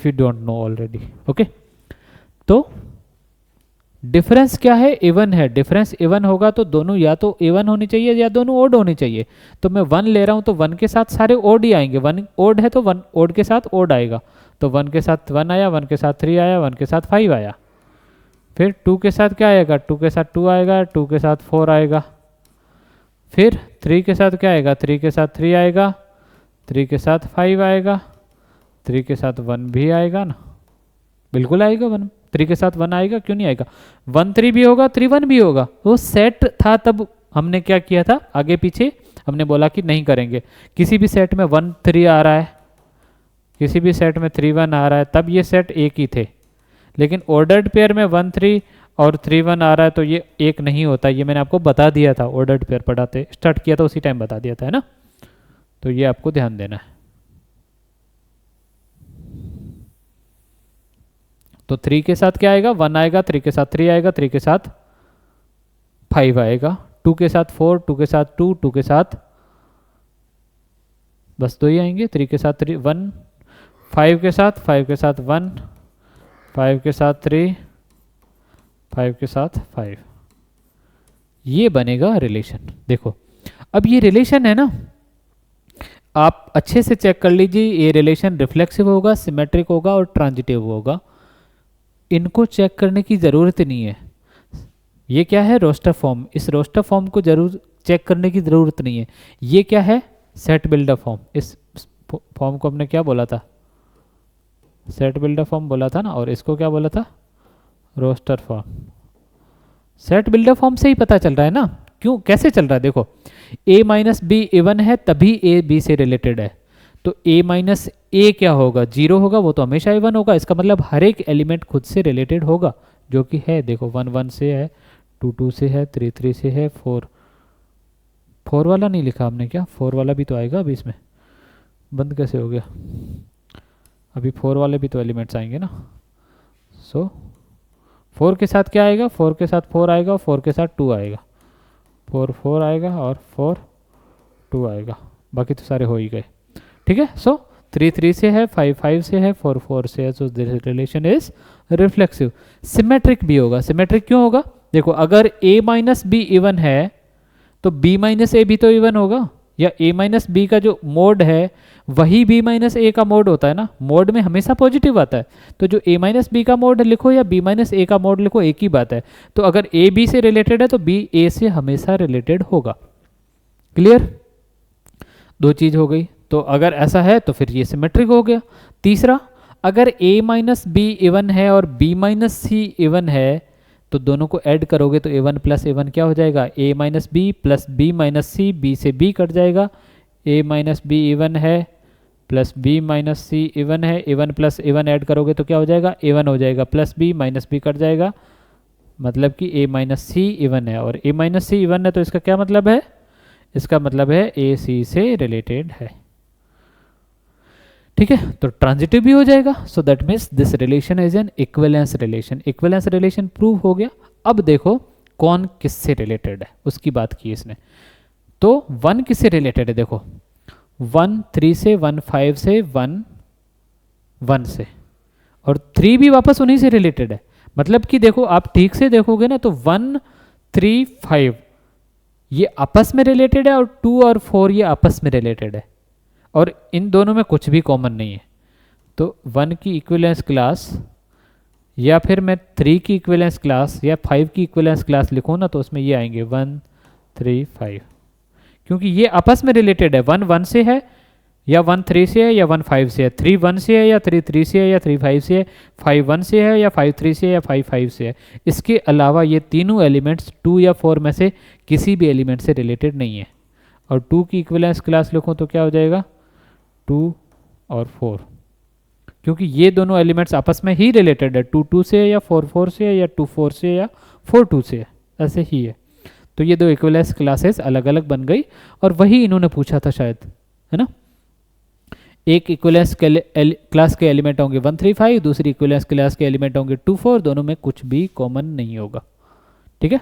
don't know already, okay. तो डिफरेंस क्या है, इवन है। डिफरेंस इवन होगा तो दोनों या तो इवन होनी चाहिए या दोनों ओड होनी चाहिए। तो मैं 1 ले रहा हूँ तो 1 के साथ सारे ओड ही आएंगे, 1 ओड है तो 1 ओड के साथ ओड आएगा। तो 1 के साथ 1 आया, 1 के साथ 3 आया, 1 के साथ 5 आया। फिर 2 के साथ क्या आएगा, 2 के साथ 2 आएगा, 2 के साथ 4 आएगा। फिर 3 के साथ क्या आएगा, 3 के साथ 3 आएगा, 3 के साथ 5 आएगा, 3 के साथ 1 भी आएगा ना, बिल्कुल आएगा 1, 3 के साथ 1 आएगा, क्यों नहीं आएगा। 1 3 भी होगा, 3 1 भी होगा। वो सेट था तब हमने क्या किया था, आगे पीछे हमने बोला कि नहीं करेंगे। किसी भी सेट में 1 3 आ रहा है, किसी भी सेट में 3 1 आ रहा है, तब ये सेट एक ही थे। लेकिन ऑर्डर्ड पेयर में 1 3 और 3 1 आ रहा है तो ये एक नहीं होता। ये मैंने आपको बता दिया था, ऑर्डर्ड पेयर पढ़ाते स्टार्ट किया था उसी टाइम बता दिया था, है ना। तो ये आपको ध्यान देना है। तो 3 के साथ क्या आएगा, 1 आएगा, 3 के साथ 3 आएगा, 3 के साथ 5 आएगा, 2 के साथ 4, 2 के साथ 2, 2 के साथ बस 2 ही आएंगे, 3 के साथ 3 1, 5 के साथ 1, 5 के साथ 3, 5 के साथ 5। ये बनेगा रिलेशन। देखो अब ये रिलेशन है ना, आप अच्छे से चेक कर लीजिए। ये रिलेशन रिफ्लेक्सिव होगा, सिमेट्रिक होगा और ट्रांजिटिव होगा। इनको चेक करने की ज़रूरत नहीं है। ये क्या है, रोस्टर फॉर्म। इस रोस्टर फॉर्म को जरूर चेक करने की ज़रूरत नहीं है। ये क्या है, सेट बिल्डर फॉर्म। इस फॉर्म को हमने क्या बोला था, सेट बिल्डर फॉर्म बोला था ना, और इसको क्या बोला था, roster form. Set builder form से ही पता चल रहा है ना, क्यों कैसे चल रहा है। देखो a माइनस बी इवन है तभी a b से रिलेटेड है। तो a माइनस ए क्या होगा, 0 होगा, वो तो हमेशा इवन होगा। इसका मतलब हर एक एलिमेंट खुद से रिलेटेड होगा, जो कि है। देखो 1 1 से है, 2 2 से है, 3 3 से है, 4 वाला नहीं लिखा हमने क्या, 4 वाला भी तो आएगा अभी। इसमें बंद कैसे हो गया, अभी 4 वाले भी तो एलिमेंट्स आएंगे ना। सो 4 के साथ क्या आएगा, 4 के साथ 4 आएगा, 4 के साथ 2 आएगा, 4 4 आएगा और 4 2 आएगा। बाकी तो सारे हो ही गए, ठीक है। सो 3 3 से है, 5 5 से है, 4 4 से है। So this relation is reflexive. Symmetric भी होगा। सिमेट्रिक क्यों होगा, देखो अगर a माइनस बी इवन है तो b माइनस ए भी तो इवन होगा, या a माइनस बी का जो मोड है वही b माइनस ए का मोड होता है ना। मोड में हमेशा पॉजिटिव आता है, तो जो a माइनस बी का मोड लिखो या b माइनस ए का मोड लिखो, एक ही बात है। तो अगर a b से रिलेटेड है तो b a से हमेशा रिलेटेड होगा। क्लियर, 2 चीज हो गई। तो अगर ऐसा है तो फिर ये सिमेट्रिक हो गया। तीसरा, अगर a माइनस बी इवन है और b माइनस सी इवन है तो दोनों को ऐड करोगे तो a1 प्लस a1 क्या हो जाएगा, a minus b plus b minus c, b से b कट जाएगा। a माइनस बी इवन है plus b minus c even है, a1 प्लस a1 ऐड करोगे तो क्या हो जाएगा, a1 हो जाएगा, plus b minus b cut जाएगा, मतलब कि a माइनस सी इवन है। और a माइनस सी इवन है तो इसका क्या मतलब है, इसका मतलब है a c से रिलेटेड है, ठीक है। तो ट्रांजिटिव भी हो जाएगा। So that means this relation is an equivalence relation. Equivalence relation prove हो गया। अब देखो कौन किससे रिलेटेड है, उसकी बात की इसने। तो 1 किससे रिलेटेड है, देखो 1 3 से, 1 5 से, 1 1 से, और 3 भी वापस उन्हीं से रिलेटेड है। मतलब कि देखो आप ठीक से देखोगे ना तो 1 3 5 ये आपस में रिलेटेड है, और 2 और 4 ये आपस में रिलेटेड है, और इन दोनों में कुछ भी कॉमन नहीं है। तो 1 की इक्विवेलेंस क्लास, या फिर मैं 3 की इक्विवेलेंस क्लास या 5 की इक्विवेलेंस क्लास लिखूँ ना तो उसमें ये आएंगे 1 3 5, क्योंकि ये आपस में रिलेटेड है। 1 1 से है, या 1 3 से है, या 1 5 से है, 3 1 से है, या 3 3 से है, या 3 5 से है, 5 1 से है, या 5 3 से है, या 5 5 से है। इसके अलावा ये तीनों एलिमेंट्स 2 या 4 में से किसी भी एलिमेंट से रिलेटेड नहीं है। और 2 की इक्विवेलेंस क्लास लिखूँ तो क्या हो जाएगा, 2 और 4, क्योंकि ये दोनों एलिमेंट्स आपस में ही रिलेटेड है। 2 2 से है, या 4 4 से है, या 2 4 से है, या 4 2 से है, ऐसे ही है। तो ये 2 इक्विवेलेंस क्लासेस अलग अलग बन गई, और वही इन्होंने पूछा था शायद, है ना। एक इक्विवेलेंस क्लास के एलिमेंट होंगे 1 3 5, दूसरी इक्विवेलेंस क्लास के एलिमेंट होंगे 2 4, दोनों में कुछ भी कॉमन नहीं होगा, ठीक है।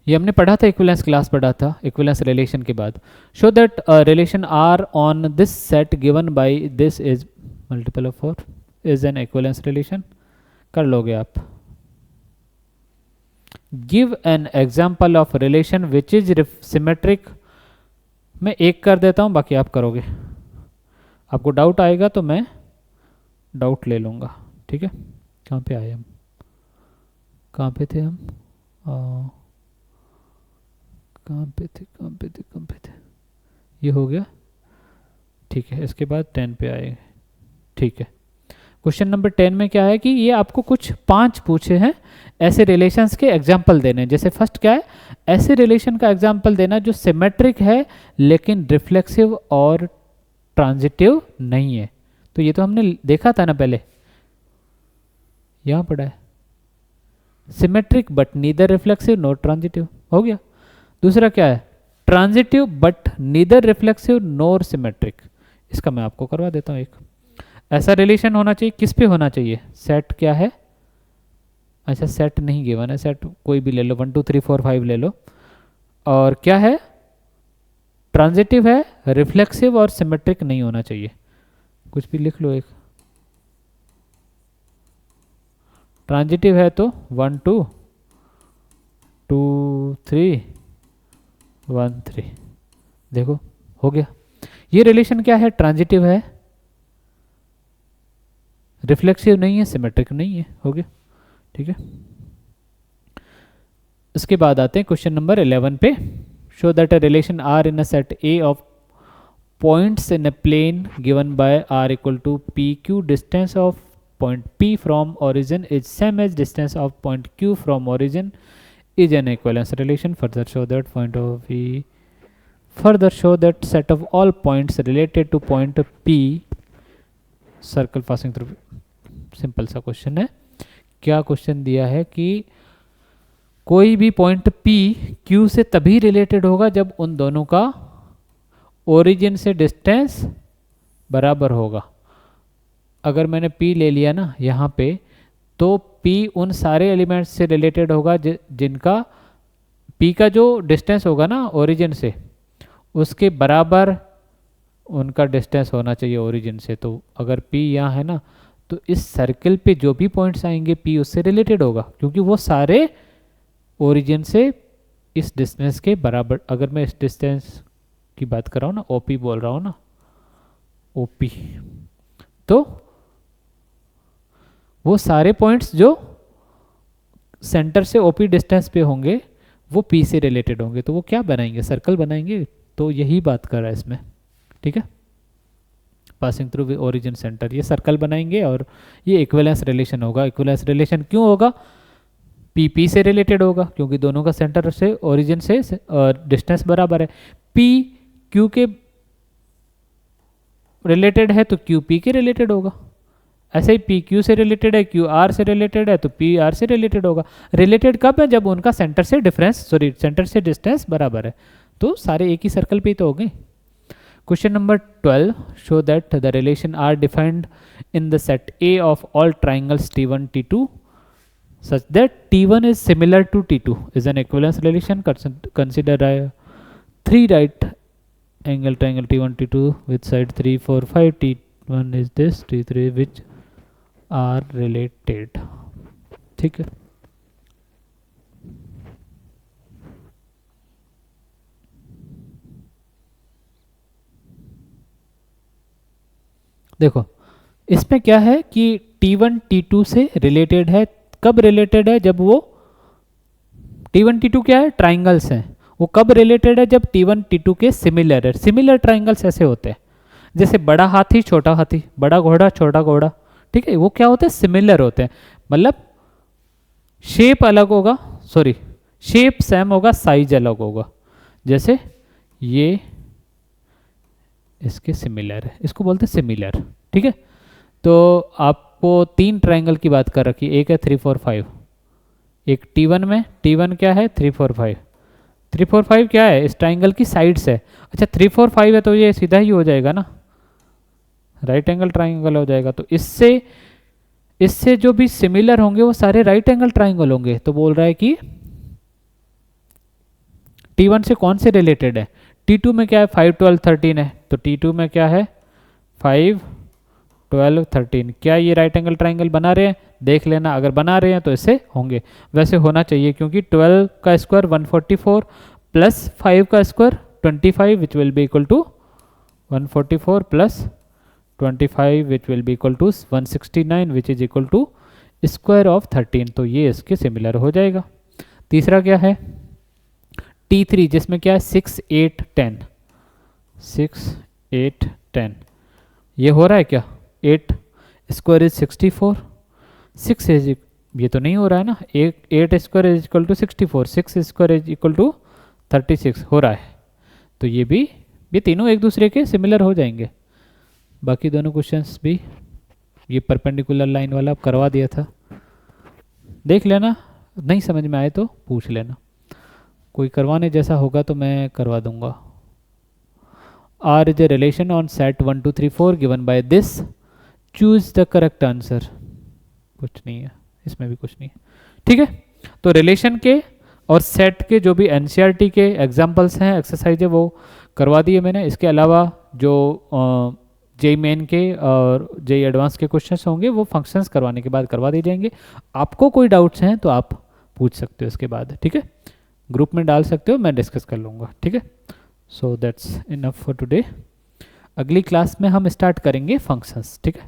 ये हमने पढ़ा था, इक्विवेलेंस क्लास पढ़ा था इक्विवेलेंस रिलेशन के बाद। Show that relation R on this set given by this is multiple of 4 is an equivalence relation. कर लोगे आप। Give an example of relation which is symmetric. मैं एक कर देता हूँ, बाकी आप करोगे। आपको डाउट आएगा तो मैं डाउट ले लूँगा, ठीक है। कहाँ पे आए हम, कहाँ पे थे हम, कहाँ पे थे, ये हो गया, ठीक है। इसके बाद 10 पे आए, ठीक है। क्वेश्चन नंबर 10 में क्या है कि ये आपको कुछ 5 पूछे हैं ऐसे रिलेशंस के एग्जाम्पल देने। जैसे फर्स्ट क्या है, ऐसे रिलेशन का एग्जाम्पल देना जो सिमेट्रिक है लेकिन रिफ्लेक्सिव और ट्रांजिटिव नहीं है। तो ये तो हमने देखा था ना पहले, यहां पड़ा है, symmetric but neither reflexive nor transitive, हो गया। दूसरा क्या है, transitive but neither reflexive nor symmetric. इसका मैं आपको करवा देता हूं एक। ऐसा रिलेशन होना चाहिए, किस पे होना चाहिए, सेट क्या है, अच्छा सेट नहीं गिवन है, सेट कोई भी ले लो, 1 2 3 4 5 ले लो। और क्या है, ट्रांजिटिव है, रिफ्लेक्सिव और सिमेट्रिक नहीं होना चाहिए। कुछ भी लिख लो एक। ट्रांजिटिव है तो 1 2 2 3 1 3, देखो हो गया। ये रिलेशन क्या है, ट्रांजिटिव है, रिफ्लेक्सिव नहीं है, सिमेट्रिक नहीं है, हो गया, ठीक है। इसके बाद आते हैं क्वेश्चन नंबर 11 पे। Show that a relation R in a set A of points in a plane given by R equal to P Q, distance of point P from origin is same as distance of point Q from origin is an equivalence relation. Further show that set of all points related to point P circle passing through। Simple सा question है। क्या question दिया है कि कोई भी point P Q से तभी रिलेटेड होगा जब उन दोनों का ओरिजिन से डिस्टेंस बराबर होगा। अगर मैंने P ले लिया ना यहाँ पे, तो P उन सारे एलिमेंट्स से रिलेटेड होगा जिनका P का जो डिस्टेंस होगा ना ओरिजिन से, उसके बराबर उनका डिस्टेंस होना चाहिए ओरिजिन से। तो अगर P यहाँ है ना, तो इस सर्कल पे जो भी पॉइंट्स आएंगे P उससे रिलेटेड होगा, क्योंकि वो सारे ओरिजिन से इस डिस्टेंस के बराबर। अगर मैं इस डिस्टेंस की बात कर रहा हूँ ना, OP बोल रहा हूँ ना, OP, तो वो सारे पॉइंट्स जो सेंटर से OP डिस्टेंस पे होंगे वो P से रिलेटेड होंगे। तो वो क्या बनाएंगे, सर्कल बनाएंगे। तो यही बात कर रहा है इसमें, ठीक है। पासिंग थ्रू ओरिजिन सेंटर, ये सर्कल बनाएंगे और ये इक्विवेलेंस रिलेशन होगा। इक्विवेलेंस रिलेशन क्यों होगा, P से रिलेटेड होगा क्योंकि दोनों का सेंटर से ओरिजिन से डिस्टेंस बराबर है। P Q के रिलेटेड है तो Q P के रिलेटेड होगा। ऐसे ही P Q से रिलेटेड है, Q R से रिलेटेड है तो P R से रिलेटेड होगा। रिलेटेड कब है, जब उनका सेंटर से डिस्टेंस बराबर है। तो सारे एक ही सर्कल पे ही तो हो गए। Question number 12, show that the relation R defined in the set A of all triangles T1 T2 such that T1 is similar to T2 is an equivalence relation. Consider a 3 right angle triangle T1 T2 with side 3 4 5, T1 is this, T3 which are related, ठीक है। देखो इसमें क्या है कि T1 T2 से related है। कब रिलेटेड है, जब वो T1 T2 क्या है, ट्राइंगल्स हैं। वो कब रिलेटेड है, जब T1 T2 के सिमिलर है। सिमिलर ट्राइंगल्स ऐसे होते हैं जैसे बड़ा हाथी छोटा हाथी, बड़ा घोड़ा छोटा घोड़ा, ठीक है। वो क्या होते हैं, सिमिलर होते हैं, मतलब शेप अलग होगा, सॉरी शेप सेम होगा, साइज अलग होगा। जैसे ये इसके सिमिलर है, इसको बोलते हैं सिमिलर, ठीक है। तो आपको 3 ट्राइंगल की बात कर रखी, एक है 3 4 5, एक T1 में, T1 क्या है 3 4 5, 3 4 5 क्या है, इस ट्राइंगल की साइड्स है। अच्छा 3 4 5 है तो ये सीधा ही हो जाएगा ना, राइट एंगल ट्राइंगल हो जाएगा। तो इससे जो भी सिमिलर होंगे वो सारे राइट एंगल ट्राइंगल होंगे। तो बोल रहा है कि T1 से कौन से रिलेटेड है, T2 में क्या है 5 12 13 है, तो T2 में क्या है 5 12 13, क्या ये राइट एंगल ट्राइंगल बना रहे हैं? देख लेना, अगर बना रहे हैं तो इससे होंगे, वैसे होना चाहिए क्योंकि 12 का स्क्वायर 144 प्लस 5 का square 25 which will be equal to 144 plus 25 which will be equal to 169 which is equal to square of 13, तो ये इसके सिमिलर हो जाएगा। तीसरा क्या है? T3 जिसमें क्या है 6 8 10, 6 8 10, ये हो रहा है क्या? 8 स्क्वायर इज 64, 6 इज, ये तो नहीं हो रहा है ना, 8 square is equal to 64, 6 square is equal to 36 हो रहा है, तो ये तीनों एक दूसरे के सिमिलर हो जाएंगे। बाकी दोनों क्वेश्चंस भी ये परपेंडिकुलर लाइन वाला करवा दिया था, देख लेना, नहीं समझ में आए तो पूछ लेना, कोई करवाने जैसा होगा तो मैं करवा दूंगा। R is a relation on set 1 2 3 4 given by this, choose the correct answer। कुछ नहीं है इसमें भी, कुछ नहीं है, ठीक है। तो रिलेशन के और सेट के जो भी एनसीईआरटी के एग्जांपल्स हैं, एक्सरसाइज है, वो करवा दिए मैंने। इसके अलावा जो जेई मेन के और जेई एडवांस के क्वेश्चंस होंगे वो फंक्शंस करवाने के बाद करवा दिए जाएंगे। आपको कोई डाउट्स हैं तो आप पूछ सकते हो इसके बाद, ठीक है, ग्रुप में डाल सकते हो, मैं डिस्कस कर लूँगा, ठीक है। So that's enough for today. अगली क्लास में हम स्टार्ट करेंगे फंक्शंस, ठीक है।